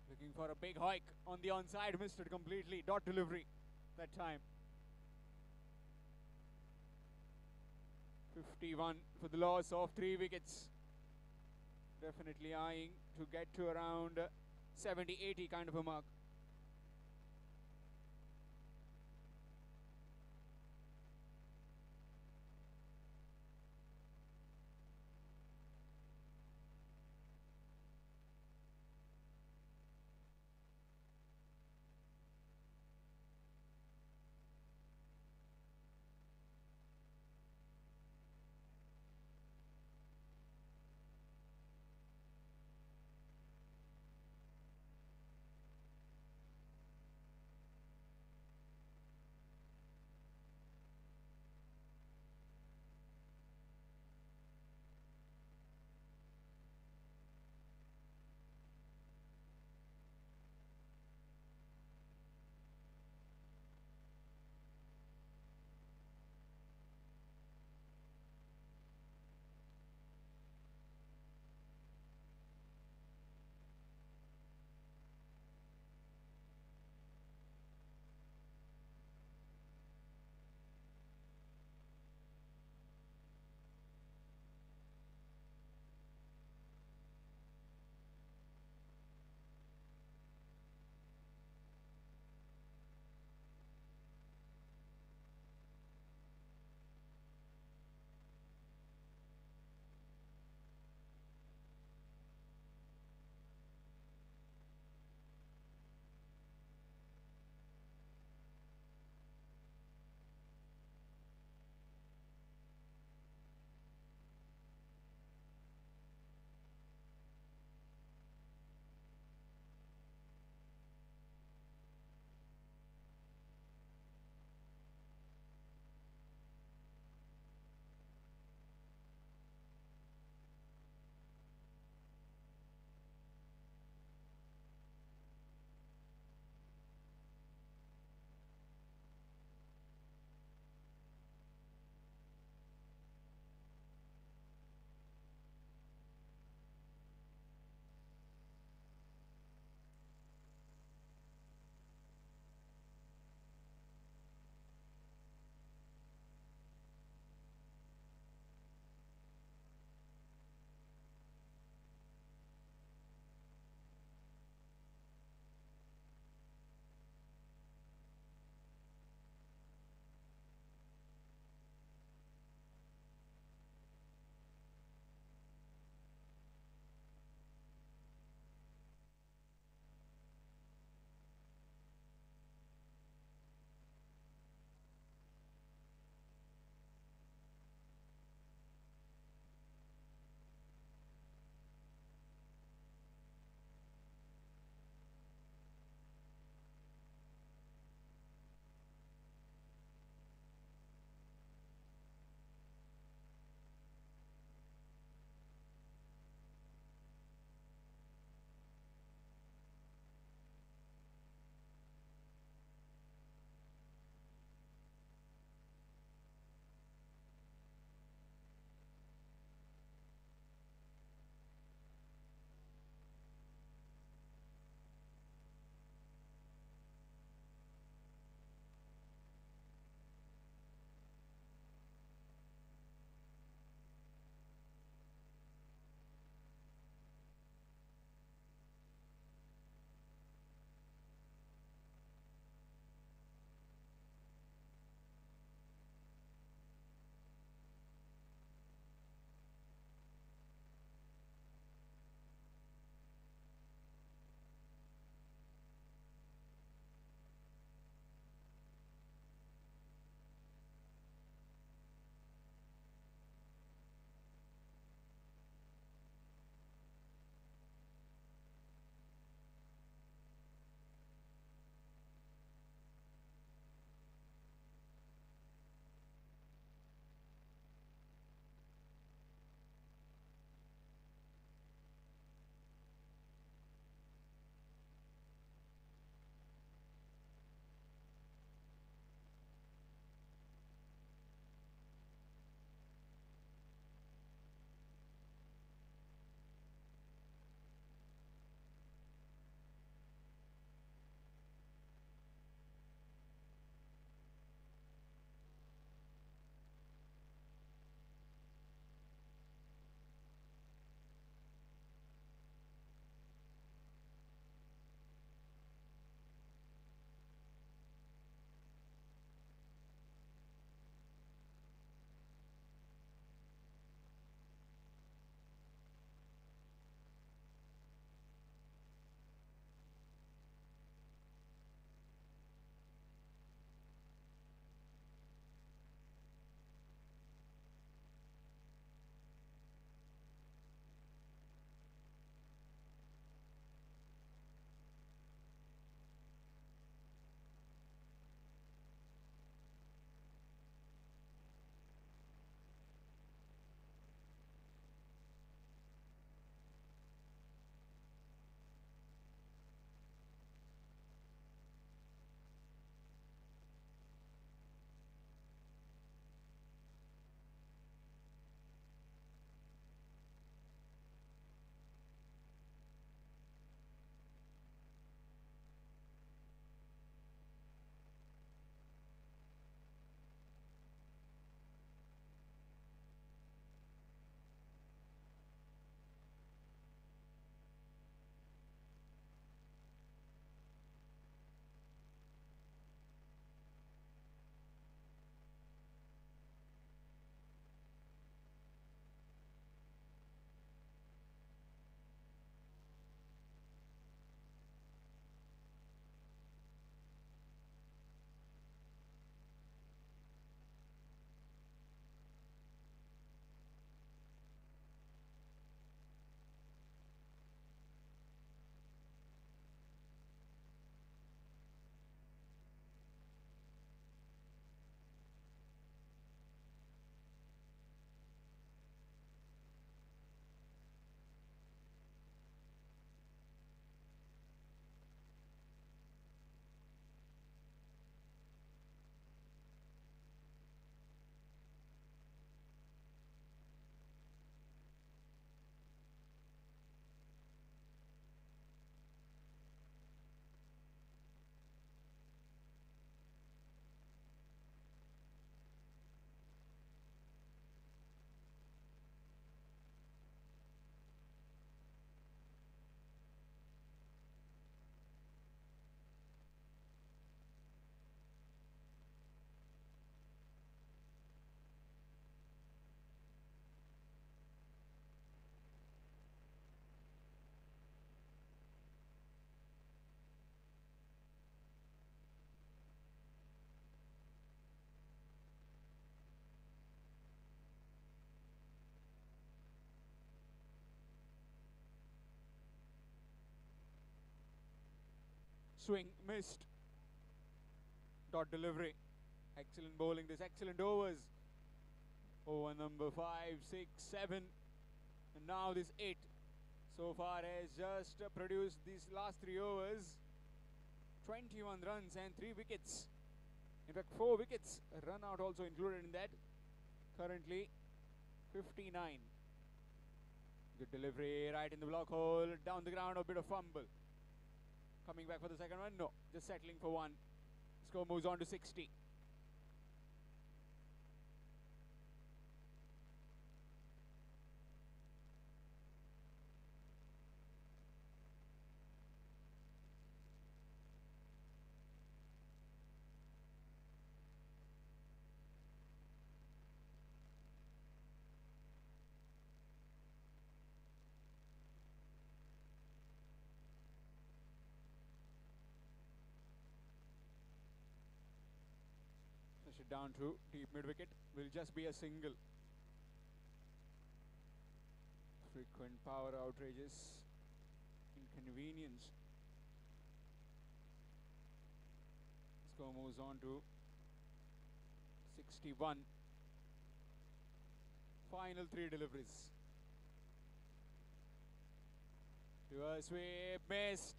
Looking for a big hike on the onside, missed it completely. Dot delivery that time. 51 for the loss of 3 wickets. Definitely eyeing to get to around 70-80 kind of a mark. Swing missed. Dot delivery. Excellent bowling. This excellent overs. Over number 5, 6, 7, and now this 8. So far has just produced these last 3 overs. 21 runs and 3 wickets. In fact, 4 wickets. A run out also included in that. Currently 59. Good delivery right in the block hole. Down the ground, a bit of fumble. Coming back for the second one? No. Just settling for 1. Score moves on to 60. Push it down to deep mid wicket. Will just be a single. Frequent power outrages. Inconvenience. Score moves on to 61. Final 3 deliveries. Reverse sweep, missed.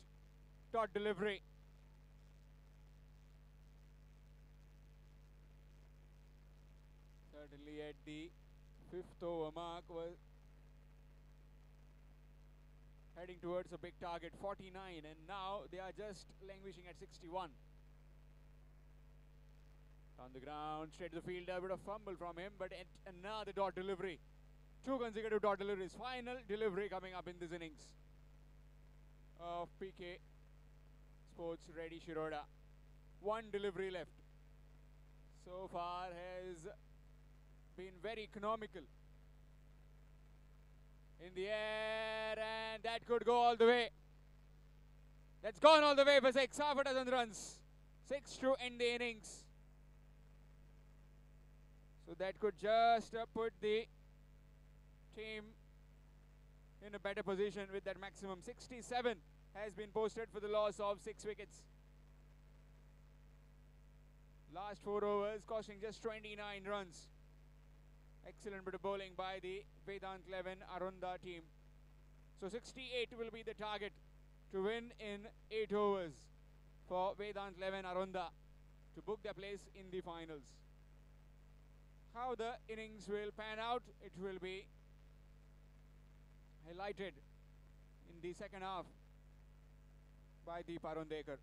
Dot delivery. Certainly at the 5th over mark was heading towards a big target, 49, and now they are just languishing at 61. On the ground, straight to the fielder, a bit of fumble from him, but another dot delivery. 2 consecutive dot deliveries. Final delivery coming up in this innings of PK Sports Reddy Shiroda. 1 delivery left. So far has been very economical. In the air, and that could go all the way. That's gone all the way for 6, half a dozen runs. 6 to end the innings. So that could just put the team in a better position with that maximum. 67 has been posted for the loss of 6 wickets. Last 4 overs costing just 29 runs. Excellent bit of bowling by the Vedant 11 Arunda team. So 68 will be the target to win in 8 overs for Vedant 11 Arunda to book their place in the finals. How the innings will pan out, it will be highlighted in the second half by Deep Arundekar.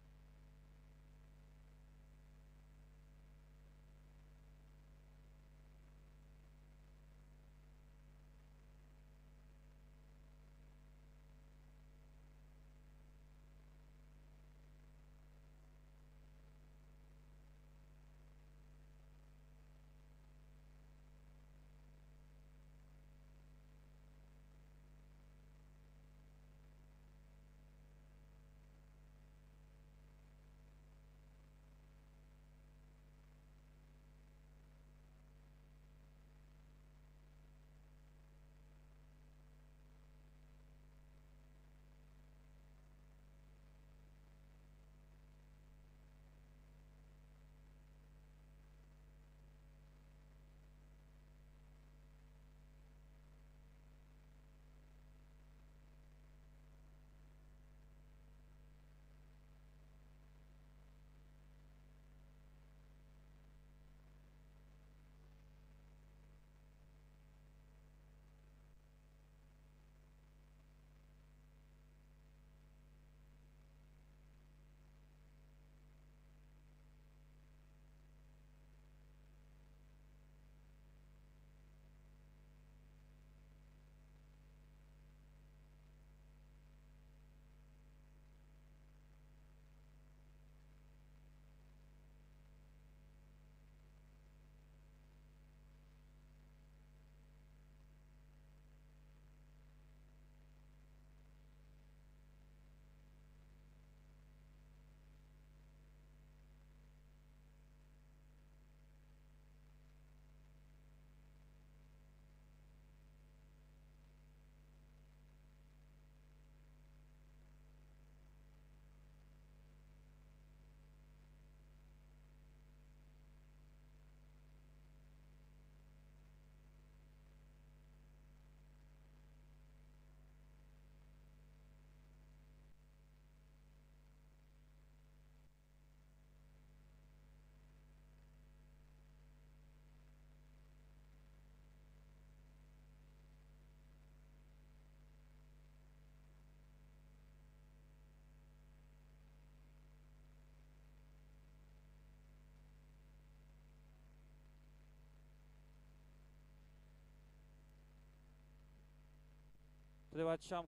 धन्यवाद श्याम.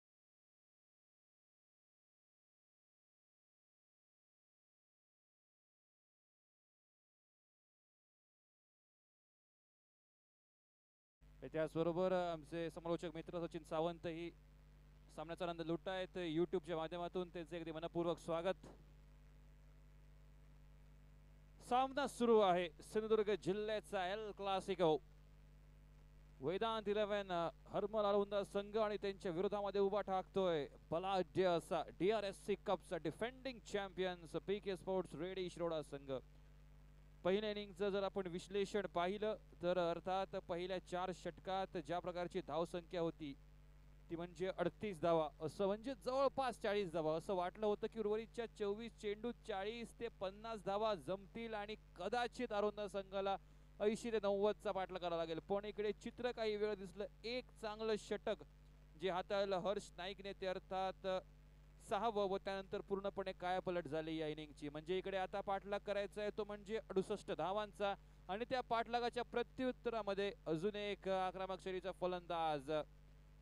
त्याचबरोबर आमचे समालोचक मित्र सचिन सावंत ही सामन्याचा आनंद लुटतायत युट्यूबच्या माध्यमातून. त्यांचे अगदी मनपूर्वक स्वागत. सामना सुरू आहे सिंधुदुर्ग जिल्ह्याचा एल क्लासिको. वेदांत 11 हरमल अरविंद संघ आणि त्यांच्या विरोधामध्ये उभा ठाकतोय बलाढ्य असा DRSC कपचा defending champions PK sports Redi Shiroda संघ. पहिल्या इनिंगचं जर आपण विश्लेषण पाहिलं तर अर्थात पहिल्या 4 षटकात ज्या प्रकारची धावसंख्या होती ती म्हणजे 38 धावा, असं म्हणजे जवळपास 40 धावा. असं वाटलं होतं की उर्वरितच्या 24 चेंडूत 40 ते 50 धावा जमतील आणि कदाचित अरुंद संघाला 80 ते 90 चा पाठला करावा लागेल. पण इकडे चित्र काही वेळ दिसलं. एक चांगलं षटक जे हाताळलं हर्ष नाईकने ते अर्थात 6वं व त्यानंतर पूर्णपणे कायापलट झाली या इनिंगची. म्हणजे इकडे आता पाठलाग करायचा आहे तो म्हणजे 68 धावांचा आणि त्या पाठलागाच्या प्रत्युत्तरामध्ये अजून एक आक्रमक शैलीचा फलंदाज.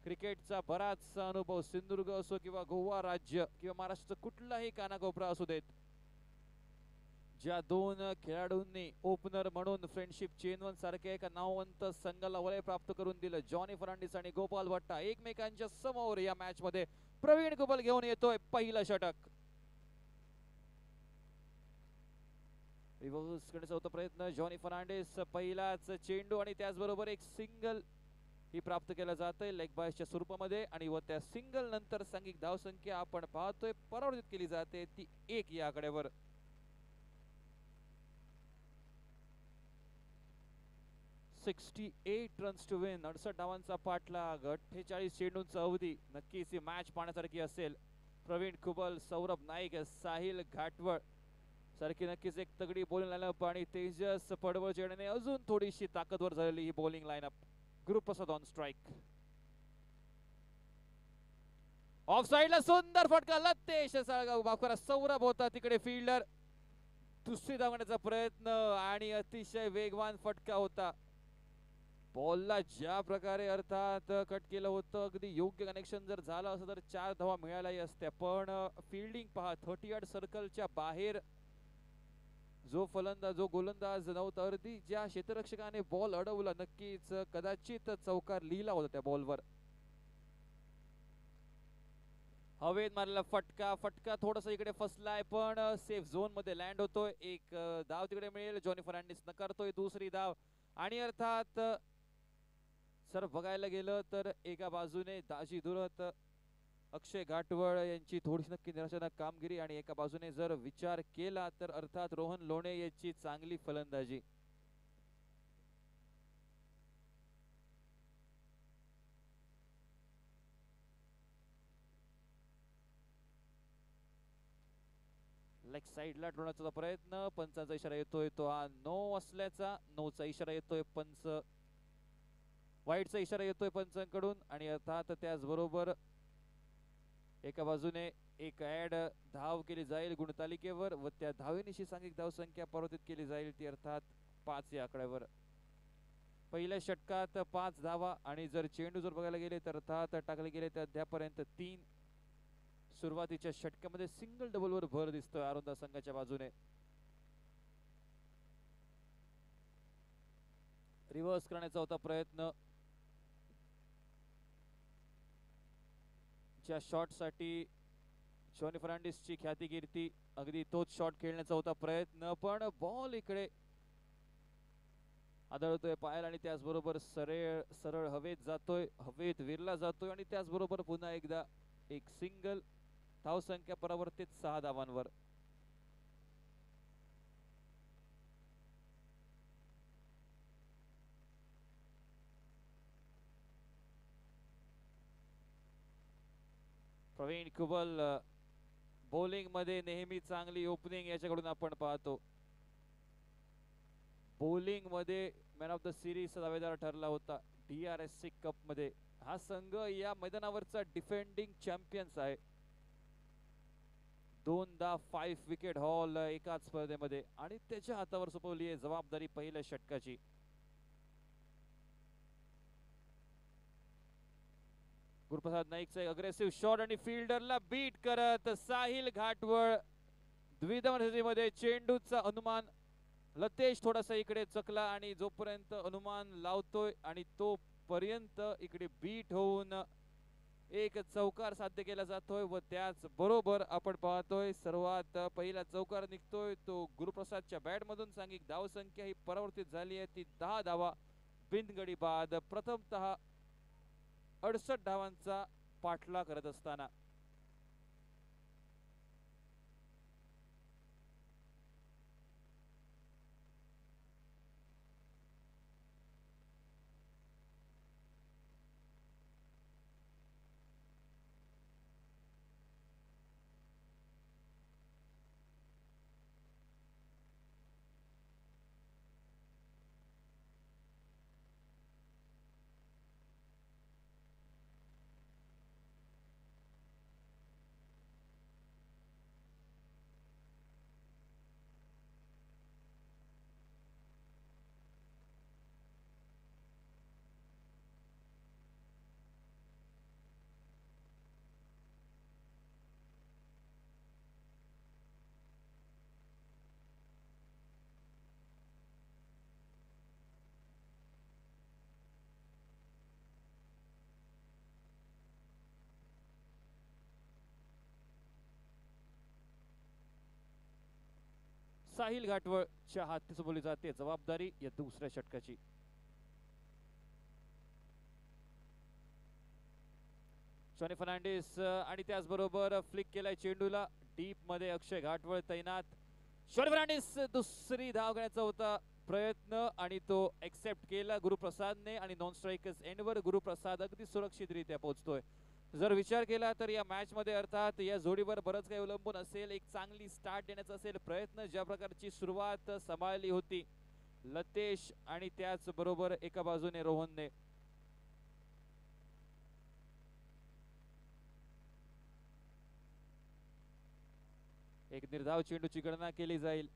क्रिकेटचा बराचसा अनुभव सिंधुदुर्ग असो किंवा गोवा राज्य किंवा महाराष्ट्राचा कुठलाही कानाकोपरा असू देत, ज्या 2 खेळाडूंनी ओपनर म्हणून फ्रेंडशिप चेनवन सारख्या एका नामवंत संघाला वलय प्राप्त करून दिलं, जॉनी फर्नांडिस आणि गोपाल भट्टा एकमेकांच्या समोर या मॅच मध्ये प्रवीण कुबल घेऊन येतोय पहिलं षटक. रिव्हर्स करण्याचा होता प्रयत्न. जॉनी फर्नांडिस पहिलाच चेंडू आणि त्याचबरोबर एक सिंगल ही प्राप्त केला जातोय लेग बायसच्या स्वरूपामध्ये आणि व त्या सिंगल नंतर सांघिक धावसंख्या आपण पाहतोय परावर्तित केली जाते ती 1 या आकड्यावर. $68 रन्स टू विन. 68 धावांचा पाठलाग, 48 चेंडूंचा अवधी. नक्कीच ही मॅच पाहण्यासारखी असेल. प्रवीण कुबल, सौरभ नाईक, साहिल घाटवळ सारखी नक्कीच एक तगडी बॉलिंग लाईनअप आणि तेजस पडवळ चेडणे अजून थोडीशी ताकदवर झालेली ही bowling lineup. Guruprasad on strike. Off साइडला सुंदर फटका. लतेश माफ करा सौरभ होता तिकडे फिल्डर. दुसरी धावण्याचा प्रयत्न आणि अतिशय वेगवान फटका होता. बॉलला ज्या प्रकारे अर्थात कट केलं होतं अगदी योग्य कनेक्शन जर झालं असं तर 4 धावा मिळाल्याही असत्या. पण फिल्डिंग पहा 30 यार्ड सर्कलच्या बाहेर जो फलंदाज जो गोलंदाज नव्हता, अर्धी ज्या क्षेत्ररक्षकाने बॉल अडवला नक्कीच कदाचित चौकार लिहिला होता त्या बॉलवर. हवेत मारलेला फटका थोडासा इकडे फसलाय पण सेफ झोन मध्ये लँड होतोय. एक धाव तिकडे मिळेल. जॉनी फर्नांडिस नकारतोय दुसरी धाव आणि अर्थात सर बघायला गेलं तर एका बाजूने दाजी दुरत अक्षय घाटवळ यांची थोडीशी नक्की निराशाजनक कामगिरी आणि एका बाजूने जर विचार केला तर अर्थात रोहन लोणे यांची चांगली फलंदाजी. लेग साइडला ठेवण्याचा प्रयत्न. पंचाचा इशारा येतोय तो हा नो असल्याचा. नोचा इशारा येतोय पंच. वाईटचा इशारा येतोय पंचांकडून आणि अर्थात त्याचबरोबर एका बाजूने एक ऍड धाव केली जाईल गुणतालिकेवर व त्या धावेनिशी सांघिक धावसंख्या परावर्तित केली जाईल ती अर्थात 5 या आकड्यावर. पहिल्या षटकात 5 धावा आणि जर चेंडू जर बघायला गेले तर अर्थात टाकले गेले तर अद्यापर्यंत 3. सुरुवातीच्या षटकामध्ये सिंगल डबल वर भर दिसतोय अरुंदा संघाच्या बाजूने. रिव्हर्स करण्याचा होता प्रयत्न. ज्या शॉट साठी जॉनी फर्नांडिसची ख्याती कीर्ती अगदी तोच शॉट खेळण्याचा होता प्रयत्न पण बॉल इकडे आदळतोय पायाला आणि त्याचबरोबर सरळ हवेत जातोय, हवेत विरला जातोय आणि त्याचबरोबर पुन्हा एकदा एक सिंगल. धावसंख्या परावर्तित 6 धावांवर. प्रवीण कुबल बॉलिंग मध्ये नेहमी चांगली ओपनिंग याच्याकडून आपण पाहतो. बॉलिंग मध्ये मॅन ऑफ द सिरीज दावेदार ठरला होता DRSC कप मध्ये. हा संघ या मैदानावरचा डिफेंडिंग चॅम्पियन्स आहे. 2दा 5 विकेट हॉल एकाच स्पर्धेमध्ये आणि त्याच्या हातावर सोपवली आहे जबाबदारी पहिल्या षटकाची. गुरुप्रसाद नाईकचा एक अग्रेसिव्ह शॉट आणि फिल्डरला बीट करत साहिल घाटवळ द्विधावन स्थितीमध्ये चेंडूचा अनुमान लतेश थोडासा इकडे चकला आणि जोपर्यंत अनुमान लावतोय आणि तो पर्यंत इकडे बीट होऊन एक चौकार साध्य केला जातोय व त्याच बरोबर आपण पाहतोय सर्वात पहिला चौकार निघतोय तो गुरुप्रसादच्या बॅट मधून. सांघिक धाव संख्या ही परावर्तित झाली आहे ती 10 धावा बिनगडी बाद. प्रथमतः 68 धावांचा पाठलाग करत असताना साहिल घाटवळच्या हाती सोपवली जाते जबाबदारी या दुसऱ्या षटकाची. जॉनी फर्नांडिस आणि त्याचबरोबर फ्लिक केलाय चेंडूला डीप मध्ये अक्षय घाटवळ तैनात. जॉनी फर्नांडिस दुसरी धाव घेण्याचा होता प्रयत्न आणि तो एक्सेप्ट केला गुरुप्रसादने आणि नॉन स्ट्रायकर्स एंडवर गुरुप्रसाद अगदी सुरक्षितरित्या पोहोचतोय. जर विचार केला तर या मॅच मध्ये अर्थात या जोडीवर बरंच काही अवलंबून असेल. एक चांगली स्टार्ट देण्याचा असेल प्रयत्न, ज्या प्रकारची सुरुवात सांभाळली होती लतेश आणि त्याच बरोबर एका बाजूने रोहनने. एक निर्धाव चेंडूची गणना केली जाईल.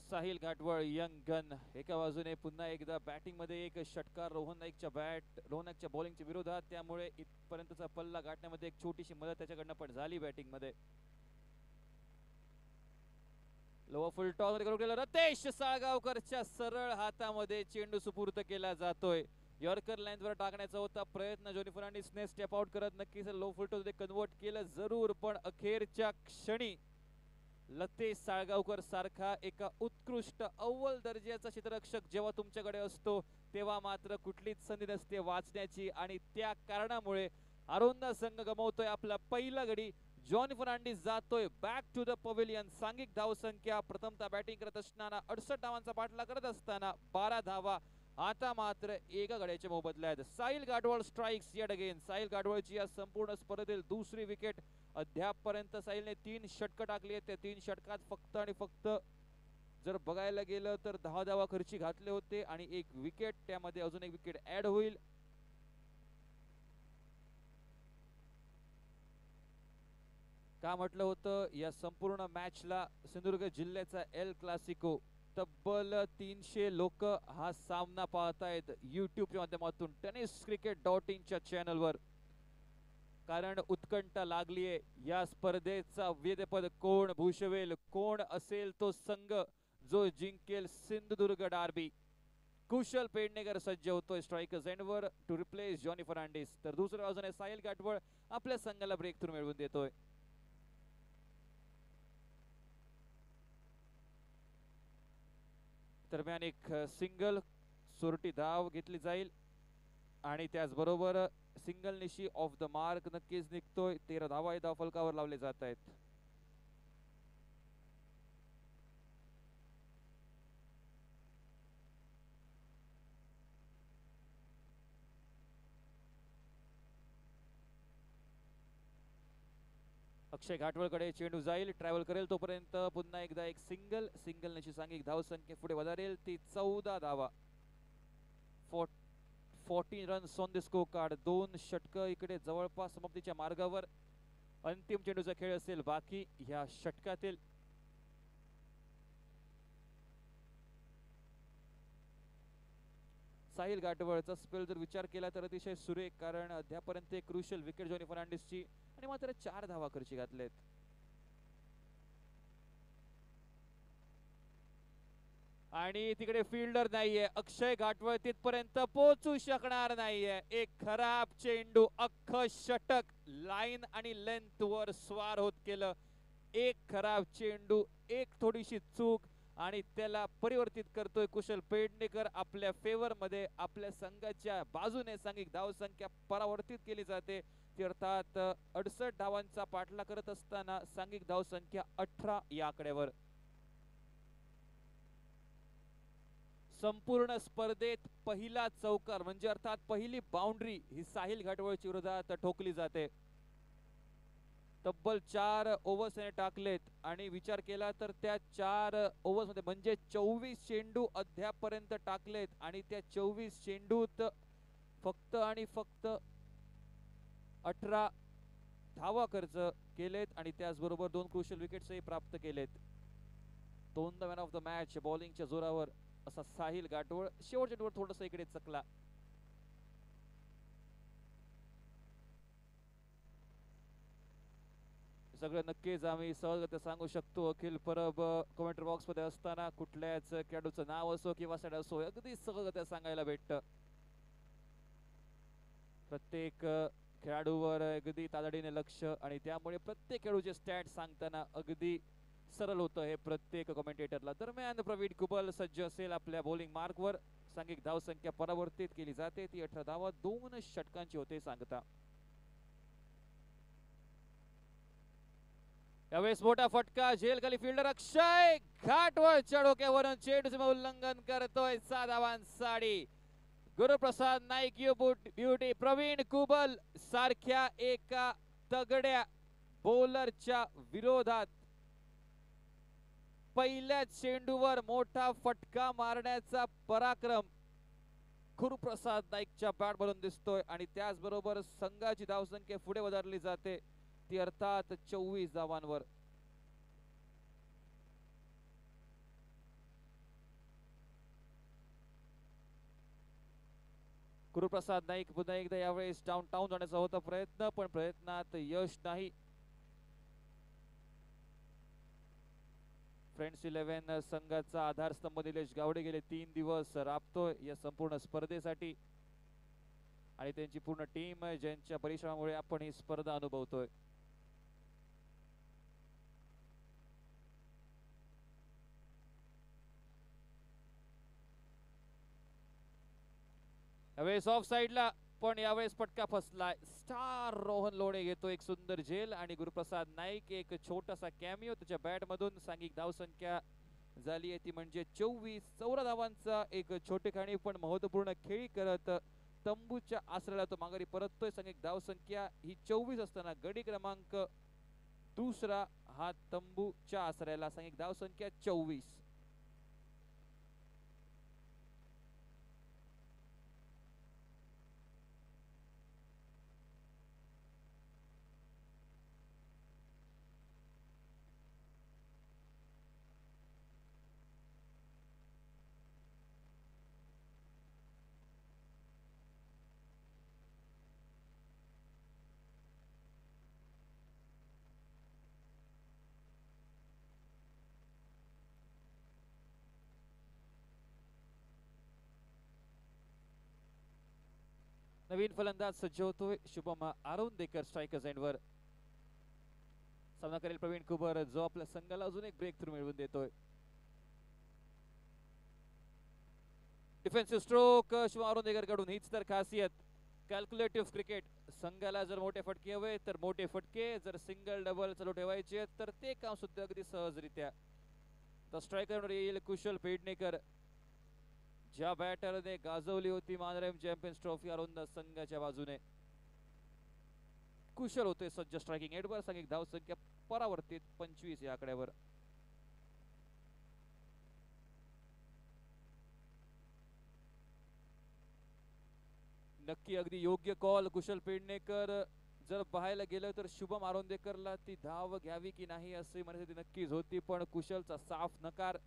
साहिल घाटवळ यंग गन एका बाजूने पुन्हा एकदा बॅटिंग मध्ये एक षटकार रोहन नाईकच्या बॉलिंगच्या विरोधात, त्यामुळे इथपर्यंतचा पल्ला गाठण्यामध्ये एक छोटीशी मदत त्याच्याकडनं पण झाली बॅटिंग मध्ये. लोअर फुल टॉस मध्ये करून रतेश साळगावकरच्या सरळ हातामध्ये चेंडू सुपूर्द केला जातोय. यॉर्कर लाईनवर टाकण्याचा होता प्रयत्न, जॉनी फर्नांडिसने स्टेप आउट करत नक्कीच लो फुल टॉस मध्ये कन्वर्ट केलं जरूर, पण अखेरच्या क्षणी लतेश साळगावकर सारखा एका उत्कृष्ट अव्वल दर्जाचा क्षेत्ररक्षक जेव्हा तुमच्याकडे असतो तेव्हा मात्र कुठलीच संधी नसते वाचण्याची, आणि त्या कारणामुळे अरुंदा संघ गमावतोय आपला पहिला गडी. जॉनी फर्नांडिस जातोय बॅक टू द पवेलियन. सांघिक धाव संख्या प्रथमतः बॅटिंग करत असताना 68 धावांचा पाठलाग करत असताना 12 धावा आता मात्र एका गड्याच्या मोबदल्यात. साहिल घाटवळ स्ट्राइक्स येट अगेन. साहिल घाटवळची या संपूर्ण स्पर्धेतील दुसरी विकेट. अद्यापपर्यंत साहिलने 3 षटक टाकली आहेत. त्या 3 षटकात फक्त आणि फक्त जर बघायला गेलं तर 10 धावा खर्ची घातले होते आणि एक विकेट, त्यामध्ये अजून एक विकेट ऍड होईल. का म्हटलं होतं या संपूर्ण मॅचला सिंधुदुर्ग जिल्ह्याचा एल क्लासिको. तब्बल 300 लोक हा सामना पाहतायत युट्यूबच्या माध्यमातून tenniscricket.in च्या चॅनलवर. कारण उत्कंठा लागलीये या स्पर्धेचा वेदपद कोण भूषवेल, कोण असेल तो संघ जो जिंकेल सिंधुदुर्ग डार्बी. कुशल पेडणेकर सज्ज होतोय स्ट्रायकर्स एंडवर टू रिप्लेस जॉनी फर्नांडिस, तर दुसऱ्या बाजूने साहिल घाटवळ आपल्या संघाला ब्रेक थ्रू मिळवून देतोय. दरम्यान एक सिंगल सोरटी धाव घेतली जाईल आणि त्याचबरोबर single Nishi of the mark नक्कीच निघतोय. 13 धावा धाव फलकावर लावले जात आहेत. अक्षय घाटवळकडे चेंडू जाईल, ट्रॅव्हल करेल तोपर्यंत पुन्हा एकदा एक सिंगल निशी सांघिक धाव संख्या पुढे वधारेल ती 14 धावा. 14 runs on the score card. 2 षटक इकडे जवळपास समाप्तीच्या मार्गावर. अंतिम चेंडूचा खेळ असेल बाकी ह्या षटकातील. साहिल घाटवळचा स्पेल जर विचार केला तर अतिशय सुरेख, कारण अद्यापर्यंत एक क्रुशियल विकेट जॉनी फर्नांडिसची आणि मात्र 4 धावा खर्ची घातलेत. आणि तिकडे फिल्डर नाहीये, अक्षय घाटवळ तिथपर्यंत पोहोचू शकणार नाहीये. एक खराब चेंडू, अख्खं षटक लाईन आणि लेंथ वर स्वार होत केलं. एक खराब चेंडू, एक थोडीशी चूक आणि त्याला परिवर्तित करतोय कुशल पेडणेकर आपल्या फेवर मध्ये. आपल्या संघाच्या बाजूने सांघिक धावसंख्या परावर्तित केली जाते ती अर्थात 68 धावांचा पाठलाग करत असताना सांघिक धावसंख्या 18 या आकड्यावर. संपूर्ण स्पर्धेत पहिला चौकार म्हणजे अर्थात पहिली बाउंड्री ही साहिल घाटवळच्या विरोधात ठोकली जाते. तब्बल 4 ओव्हर्स ने टाकलेत आणि विचार केला तर त्या 4 ओव्हर्स मध्ये म्हणजे 24 चेंडू अद्यापर्यंत टाकलेत आणि त्या 24 चेंडूत फक्त आणि फक्त 18 धावा खर्च केलेत आणि त्याचबरोबर 2 क्रुशियल विकेट्सही प्राप्त केलेत. दोनदा मॅन ऑफ द मॅच बॉलिंगच्या जोरावर असा साहिल घाटवळ शेवटच्या चेंडूवर थोडंसं इकडे चकला. सगळं नक्कीच आम्ही सहजगत्या सांगू शकतो. अखिल परब कमेंट्री बॉक्स मध्ये असताना कुठल्याच खेळाडूचं नाव असो किंवा साईड असो अगदी सहजगत्या सांगायला भेटतं. प्रत्येक खेळाडूवर अगदी तातडीने लक्ष आणि त्यामुळे प्रत्येक खेळाडूचे स्टॅट सांगताना अगदी सरळ होतं हे प्रत्येक कमेंटेटरला. दरम्यान प्रवीण कुबल सज्ज असेल आपल्या बॉलिंग मार्कवर. सांघिक धावसंख्या परावर्तित केली जाते ती 18 धावा 2 षटकांची होते सांगता. यावेळेस मोठा फटका, झेल खाली फिल्डर अक्षय घाटवळच्या डोक्यावरून चेंडूचे उल्लंघन करतोय. 6 धावांसाठी गुरुप्रसाद नाईक यू ब्युटी प्रवीण कुबल सारख्या एका तगड्या बॉलरच्या विरोधात पहिल्या चेंडूवर मोठा फटका मारण्याचा पराक्रम गुरुप्रसाद नाईकच्या बॅट मधून दिसतोय आणि त्याचबरोबर संघाची धावसंख्या पुढे वधारली जाते ती अर्थात 24 धावांवर. गुरुप्रसाद नाईक पुन्हा एकदा यावेळेस डाऊन जाण्याचा होता प्रयत्न पण प्रयत्नात यश नाही. फ्रेंड्स 11 संघाचा आधारस्तंभ निलेश गावडे गेले 3 दिवस राबतोय या संपूर्ण स्पर्धेसाठी आणि त्यांची पूर्ण टीम ज्यांच्या परिश्रमामुळे आपण ही स्पर्धा अनुभवतोय. यावेळेस ऑफ साइडला पण यावेळेस पटका फसलाय. स्टार रोहन लोणे घेतो एक सुंदर झेल आणि गुरुप्रसाद नाईक एक छोटासा कॅमिओ त्याच्या बॅट मधून. सांघिक धावसंख्या झाली आहे ती म्हणजे 24. 14 धावांचा एक छोटेखानी पण महत्वपूर्ण खेळी करत तंबूच्या आसऱ्याला तो माघारी परततोय. सांघिक धावसंख्या ही 24 असताना गडी क्रमांक दुसरा हा तंबूच्या आसऱ्याला. सांघिक धावसंख्या 24. नवीन फलंदाज सज्ज होतोय शुभम आरोंदेकर स्ट्रायकर्स एंडवर. सामना करेल प्रवीण कुबर जो आपल्या संघाला अजून एक ब्रेक थ्रू मिळवून देतोय. डिफेन्सिव्ह स्ट्रोक शुभम आरोंदेकर कडून हीच तर खासियत. Calculative cricket. संघाला जर मोठे फटके हवे तर मोठे फटके, जर सिंगल डबल चालू ठेवायचे तर ते काम सुद्धा अगदी सहजरित्या. तर स्ट्रायकर येईल कुशल पेडणेकर. ज्या बॅटरने गाजवली होती मानरेम चॅम्पियन्स ट्रॉफी अरुंद संघाच्या बाजूने. कुशल होते सज्ज स्ट्रायकिंग एंडवर. सांघिक धावसंख्या परावर्तित 25 या आकड्यावर. नक्की अगदी योग्य कॉल. कुशल पेडणेकर जर पाहायला गेलं तर शुभम आरोंदेकरला ती धाव घ्यावी की नाही अशी मनस्थिती नक्कीच होती पण कुशलचा साफ नकार.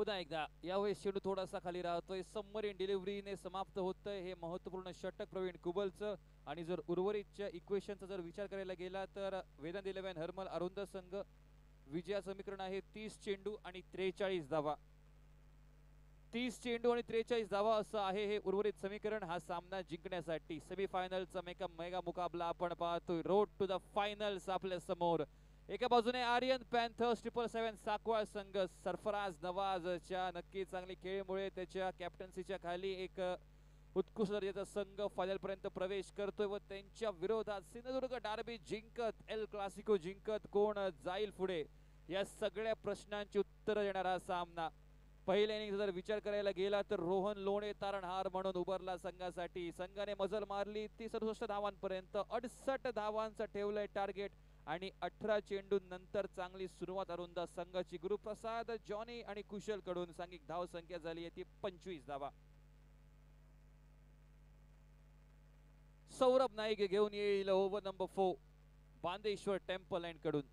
पुन्हा एकदा यावेळेस चेंडू थोडासा खाली राहतोय. सबमरीन डिलिव्हरीने समाप्त होतंय हे महत्वपूर्ण षटक प्रवीण कुबलचं. आणि जर उर्वरितच्या इक्वेशनचा जर विचार करायला गेला तर वेदांत 11 हरमल अरुंद संघ विजया समीकरण आहे 30 चेंडू आणि 43 धावा. 30 चेंडू आणि 43 धावा असं आहे हे उर्वरित समीकरण हा सामना जिंकण्यासाठी. सेमीफायनलचा मेगा मुकाबला आपण पाहतोय. रोड टू द फायनल्स आपल्या समोर. एका बाजूने आर्यन पॅन्थर्स 777 साकवाळ संघ सरफराज नवाजच्या नक्की चांगली खेळीमुळे त्याच्या कॅप्टन्सीच्या खाली एक उत्कृष्ट दर्जाचा संघ फायनल पर्यंत प्रवेश करतोय व त्यांच्या विरोधात सिंधुदुर्ग डार्बी जिंकत एल क्लासिको जिंकत कोण जाईल पुढे या सगळ्या प्रश्नांची उत्तर देणारा सामना. पहिल्या इनिंग जर विचार करायला गेला तर रोहन लोणे तारणहार म्हणून उभारला संघासाठी. संघाने मजल मारली ती 67 धावांपर्यंत. 68 धावांचं ठेवलंय टार्गेट आणि 18 चेंडू नंतर चांगली सुरुवात अरुंद संघाची. गुरुप्रसाद जॉनी आणि कुशल कडून सांघिक धाव संख्या झाली आहे ती 25 धावा. सौरभ नाईक घेऊन येईल over number 4 Bandeshwar temple land कडून.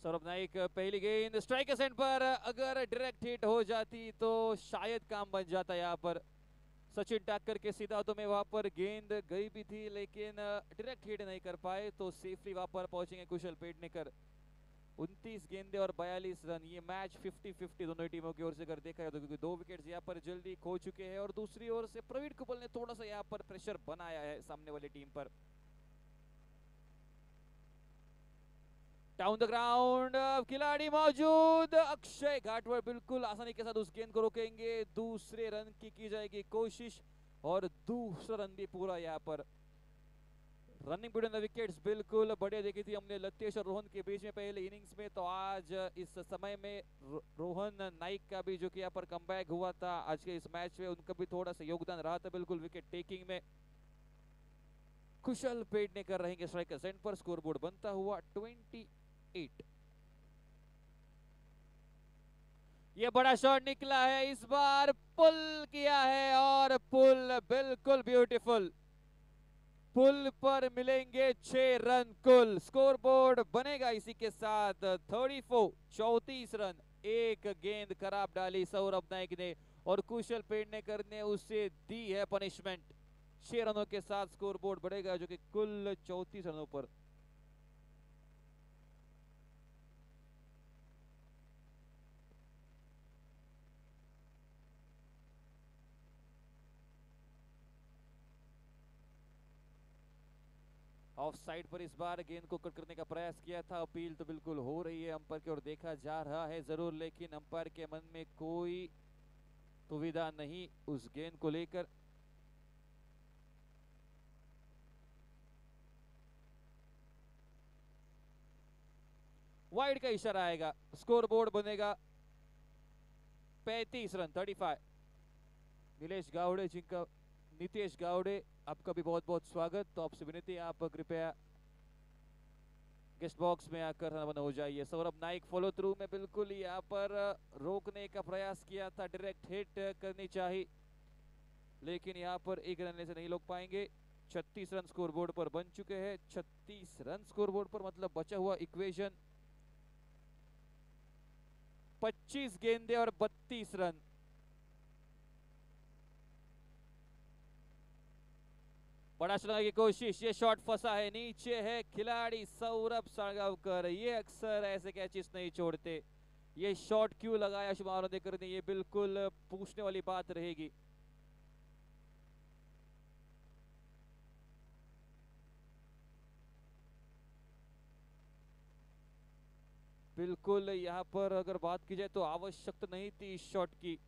सौरभ नाइक पहली गेंद स्ट्राइक एंड पर अगर डायरेक्ट हिट हो जाती तो शायद काम बन जाता. यहाँ पर सचिन टैक्कर के सीधा हाथों में वहां पर गेंद गई भी थी लेकिन डायरेक्ट हिट नहीं कर पाए तो सेफली वहां पर पहुंचेंगे कुशल पेडनेकर. 29 गेंदे और 42 रन. ये मैच 50-50 दोनों टीमों की ओर से अगर देखा जाए तो क्योंकि 2 विकेट्स यहाँ पर जल्दी खो चुके हैं और दूसरी ओर से प्रवीण कुबल ने थोड़ा सा यहाँ पर प्रेशर बनाया है सामने वाली टीम पर. डाउन द ग्राउंड खिलाड़ी मौजूद. अक्षय घाटवर बिल्कुल आसानी के साथ उस गेंद को रोकेंगे. दूसरे रन की जाएगी कोशिश और दूसरा रन भी पूरा यहाँ पर. रनिंग बिटवीन द विकेट्स बिल्कुल बढ़िया देखी थी हमने लतेश और रोहन के बीच में पहले इनिंग्स में. तो आज इस समय में रोहन नाइक का भी जो कि यहाँ पर कमबैक हुआ था आज के इस मैच में उनका भी थोड़ा सा योगदान रहा था बिल्कुल विकेट टेकिंग में. कुशल पेडनेकर रहेंगे स्ट्राइकर सेंटर पर. स्कोरबोर्ड बनता हुआ 28. ये बड़ा शॉट निकला है इस बार. पुल किया है और पुल बिल्कुल ब्यूटीफुल. पुल पर मिलेंगे 6 रन कुल. स्कोरबोर्ड बनेगा इसी के साथ 34 रन. एक गेंद खराब डाली सौरभ नाइक ने और कुशल पेडनेकर ने उसे दी है पनिशमेंट. 6 रनों के साथ स्कोरबोर्ड बढ़ेगा जो कि कुल 34 रनों पर. ऑफ साइड पर इस बार गेंद को कट करने का प्रयास किया था. अपील तो बिल्कुल हो रही है अंपायर की ओर देखा जा रहा है जरूर लेकिन अंपायर के मन में कोई दुविधा नहीं उस गेंद को लेकर. वाइड का इशारा आएगा. स्कोर बोर्ड बनेगा 35 रन 35. नीलेश गावड़े जिनका नितेश गावड़े आपका भी बहुत बहुत स्वागत. तो आपसे विनती आप कृपया गेस्ट बॉक्स में आकर बना हो जाइए. सौरभ नाइक फॉलो थ्रू में बिल्कुल यहाँ पर रोकने का प्रयास किया था. डायरेक्ट हिट करनी चाहिए लेकिन यहाँ पर एक रन से नहीं रोक पाएंगे. 36 रन स्कोरबोर्ड पर बन चुके हैं. 36 रन स्कोरबोर्ड पर मतलब बचा हुआ इक्वेशन 25 गेंदे और 32 रन. बड़ा चलाने की कोशिश. ये शॉट फंसा है. नीचे है खिलाड़ी सौरभ साळगावकर. ये अक्सर ऐसे कैचेस नहीं छोड़ते. ये शॉट क्यों लगाया शुभम आरोदेकर ने ये बिल्कुल पूछने वाली बात रहेगी. बिल्कुल यहाँ पर अगर बात की जाए तो आवश्यकता नहीं थी इस शॉट की.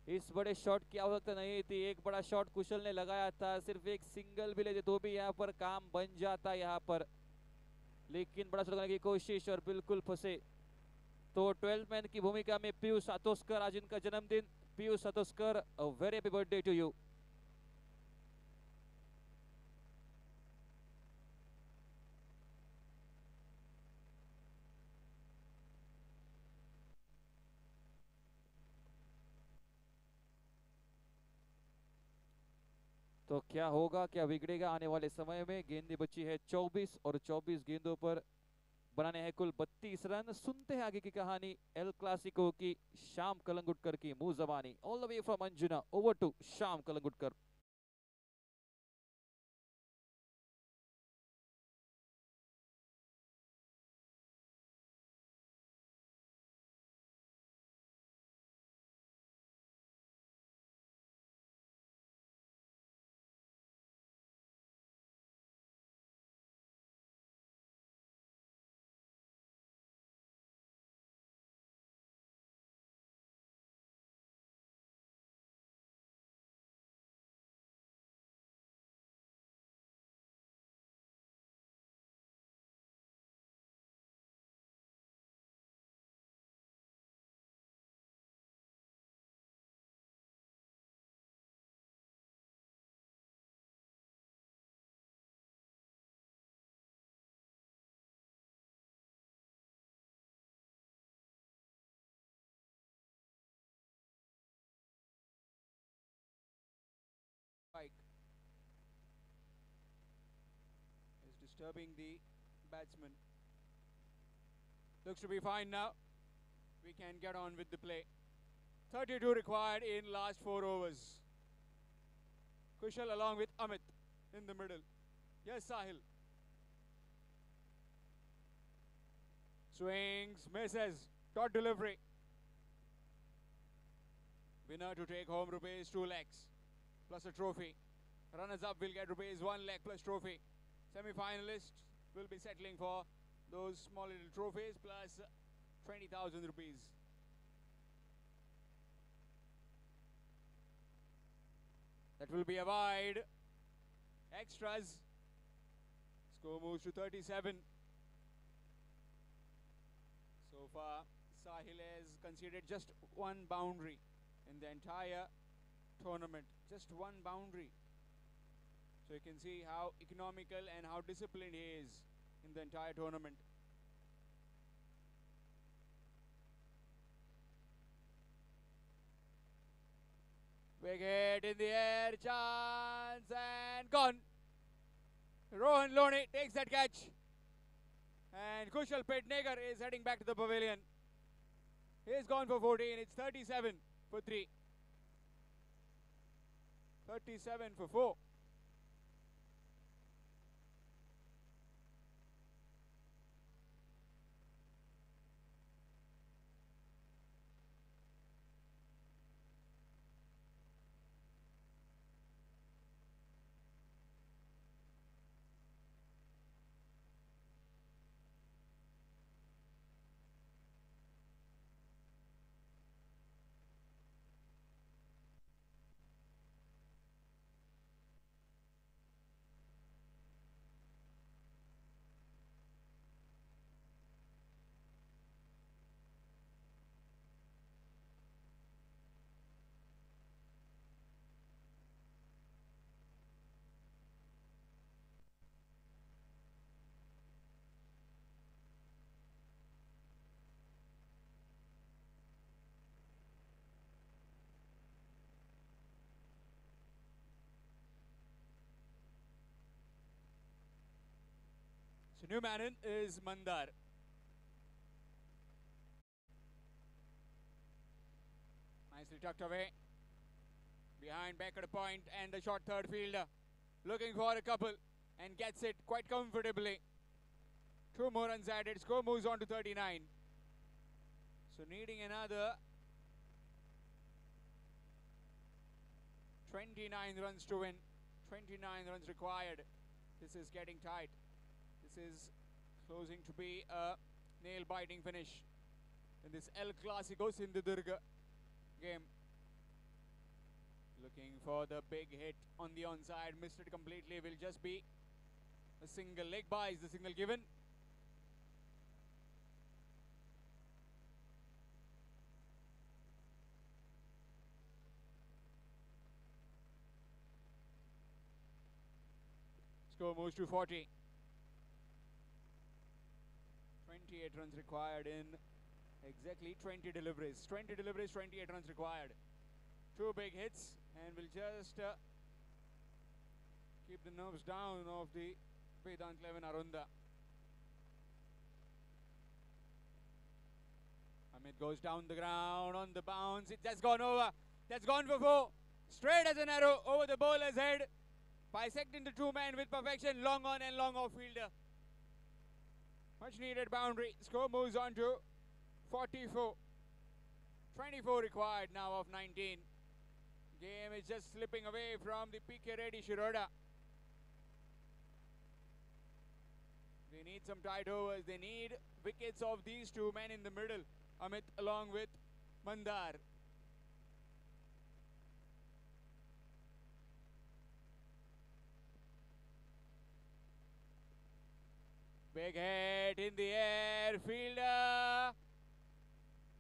इस बड़े शॉट की आवश्यकता नहीं थी. एक बड़ा शॉट कुशल ने लगाया था. सिर्फ एक सिंगल भी लेते तो भी यहाँ पर काम बन जाता यहाँ पर लेकिन बड़ा शॉट लगाने की कोशिश और बिल्कुल फंसे. तो 12 मैन की भूमिका में पीयूष सातोस्कर आज इनका जन्मदिन. Piyush Satoskar very happy birthday to you. तो क्या होगा, क्या बिगड़ेगा आने वाले समय में। गेंदें बची है 24 और 24 गेंदों पर बनाने हैं कुल 32 रन। सुनते हैं आगे की कहानी एल क्लासिको की श्याम कलंगुटकर की मुंह जबानी। All the way from Anjuna, over to Shyam Kalangutkar. Spike is disturbing the batsman. Looks to be fine now. We can get on with the play. 32 required in last 4 overs. Kushal along with Amit in the middle. Yes, Sahil. Swings, misses, dot delivery. Winner to take home rupees 2 lakhs plus a trophy. Runners up will get rupees 1 lakh plus trophy. Semi-finalists will be settling for those small little trophies plus 20,000 rupees. That will be a wide. Extras. Score moves to 37. So far, Sahil has conceded just one boundary in the entire tournament. Just one boundary. So you can see how economical and how disciplined he is in the entire tournament. Big hit in the air, chance and gone. Rohan Lone takes that catch. And Kushal Pednegar is heading back to the pavilion. He's gone for 14. It's 37 for 3. 37 for 4. So new man in is Mandar. Nicely tucked away. Behind back at a point and the short third fielder. Looking for a couple and gets it quite comfortably. 2 more runs added. Score moves on to 39. So needing another 29 runs to win. 29 runs required. This is getting tight. This is closing to be a nail-biting finish in this El Clasico Sindhudurga game. Looking for the big hit on the onside. Missed it completely. Will just be a single. Leg by is the signal given. Score moves to 40. 28 runs required in exactly 20 deliveries. 20 deliveries, 28 runs required. 2 big hits and will just keep the nerves down of the Vedant 11 Arunda. Amit goes down the ground on the bounce. It has gone over. That's gone for 4. Straight as an arrow over the bowler's head. Bisecting the two men with perfection. Long on and long off fielder. Much needed boundary. Score moves on to 44. 24 required now of 19. Game is just slipping away from the PK Reddy Shiroda. They need some tight overs. They need wickets of these two men in the middle. Amit along with Mandar. Big hit in the air. Fielder.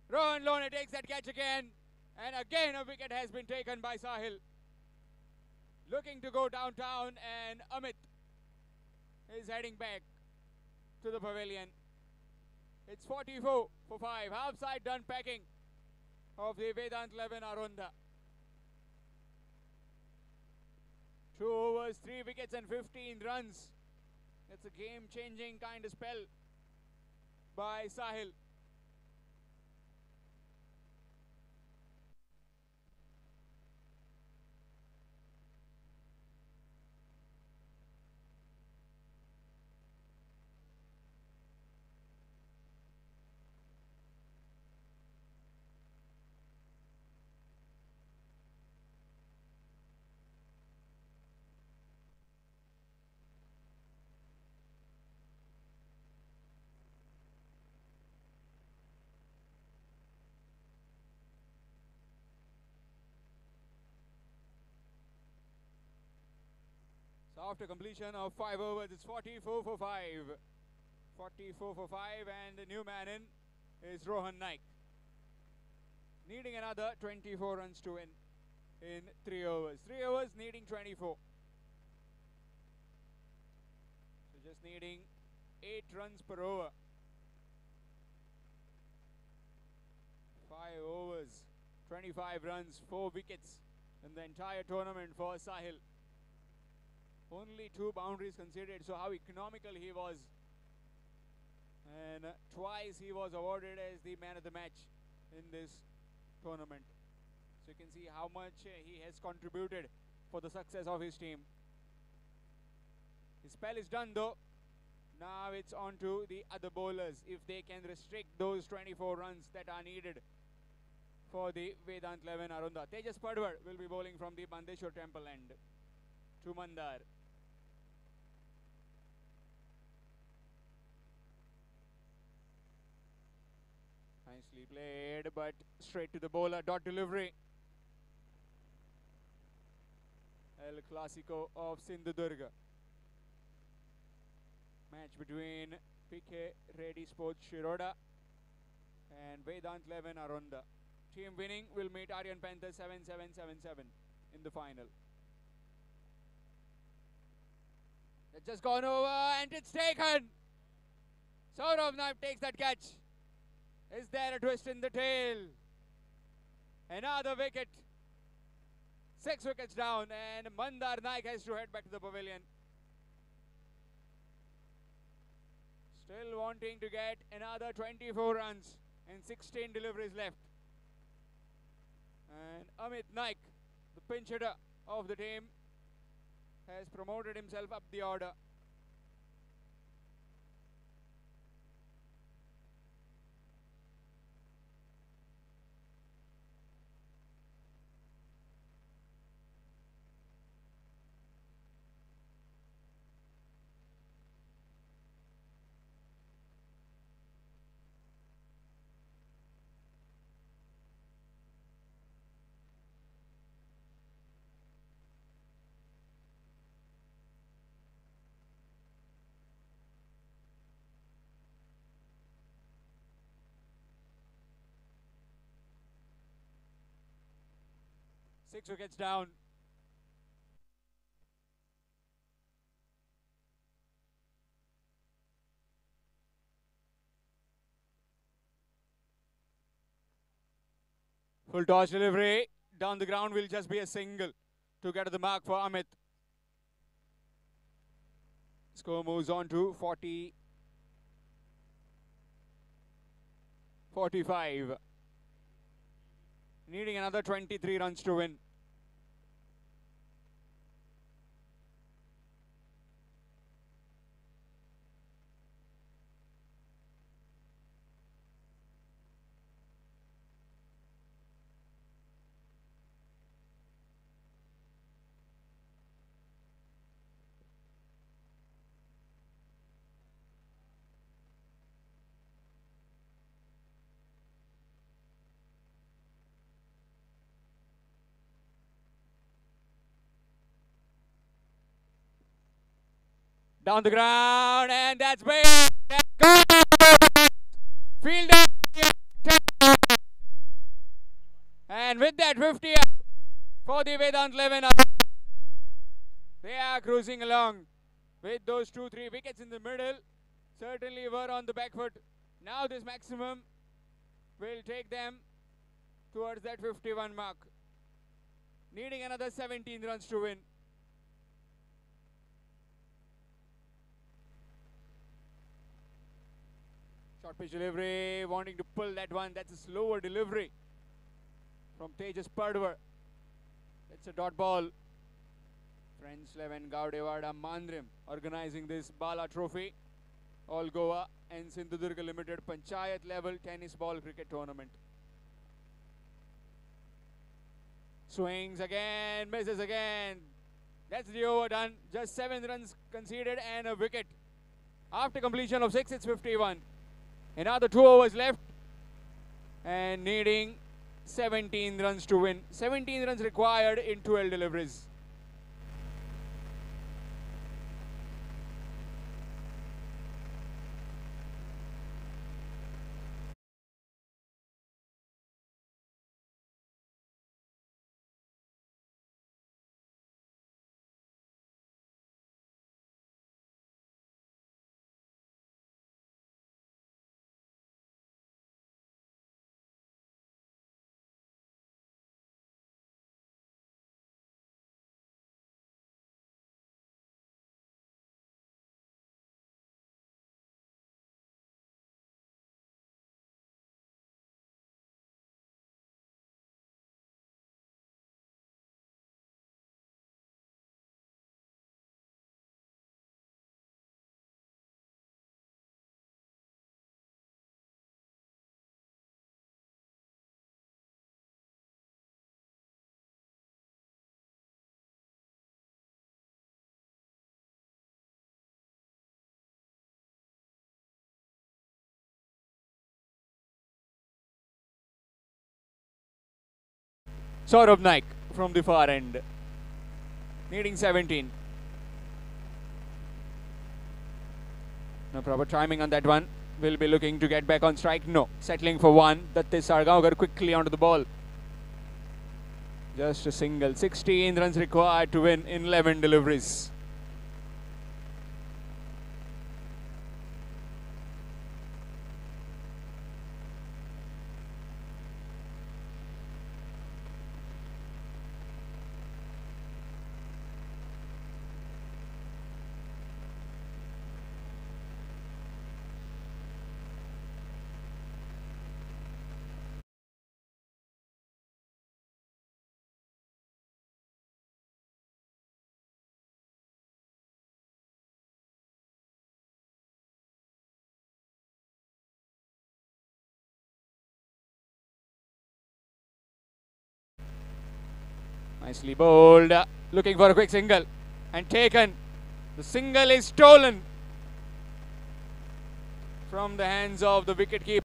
Rohan Lone takes that catch again. And again a wicket has been taken by Sahil. Looking to go downtown, and Amit is heading back to the pavilion. It's 44 for 5. Half side done packing of the Vedant 11 Arunda. 2 overs, 3 wickets and 15 runs. That's a game-changing kind of spell by Sahil. So after completion of 5 overs, it's 44 for 5. 44 for 5, and the new man in is Rohan Naik. Needing another 24 runs to win in 3 overs. 3 overs needing 24. So just needing 8 runs per over. 5 overs, 25 runs, 4 wickets in the entire tournament for Sahil. Only 2 boundaries conceded, so how economical he was. And twice he was awarded as the man of the match in this tournament. So you can see how much he has contributed for the success of his team. His spell is done though. Now it's on to the other bowlers, if they can restrict those 24 runs that are needed for the Vedant 11 Arunda. Tejas Padwar will be bowling from the Bandeshwar temple end to Mandar. Nicely played, but straight to the bowler. Dot delivery. El Clasico of Sindhudurga. Match between PK Reddy Sports Shiroda and Vedant 11 Arunda. Team winning will meet Aryan Panthers 7-7-7-7 in the final. It's just gone over and it's taken. Saurav Naik takes that catch. Is there a twist in the tail? Another wicket. 6 wickets down, and Mandar Naik has to head back to the pavilion. Still wanting to get another 24 runs and 16 deliveries left. And Amit Naik, the pinch hitter of the team, has promoted himself up the order. Six wickets down. Full toss delivery. Down the ground will just be a single to get to the mark for Amit. Score moves on to 45. Needing another 23 runs to win. Down the ground, and that's big. Fielder. And with that 50 up for the Vedant 11. They are cruising along with those 2-3 wickets in the middle. Certainly were on the back foot. Now this maximum will take them towards that 51 mark. Needing another 17 runs to win. Short pitch delivery, wanting to pull that one. That's a slower delivery from Tejas Padwar. It's a dot ball. Friends 11 Gaudewada Mandrim organizing this Bala Trophy, All Goa and Sindhudurga Limited Panchayat level tennis ball cricket tournament. Swings again, misses again. That's the over done. Just 7 runs conceded and a wicket. After completion of 6, it's 51. Another 2 overs left and needing 17 runs to win. 17 runs required in 12 deliveries. Saurabh Naik from the far end, needing 17. No proper timing on that one. Will be looking to get back on strike. No, settling for 1. Datte Sargaonkar quickly onto the ball. Just a single. 16 runs required to win in 11 deliveries. Nicely bowled, looking for a quick single and taken. The single is stolen from the hands of the wicketkeeper.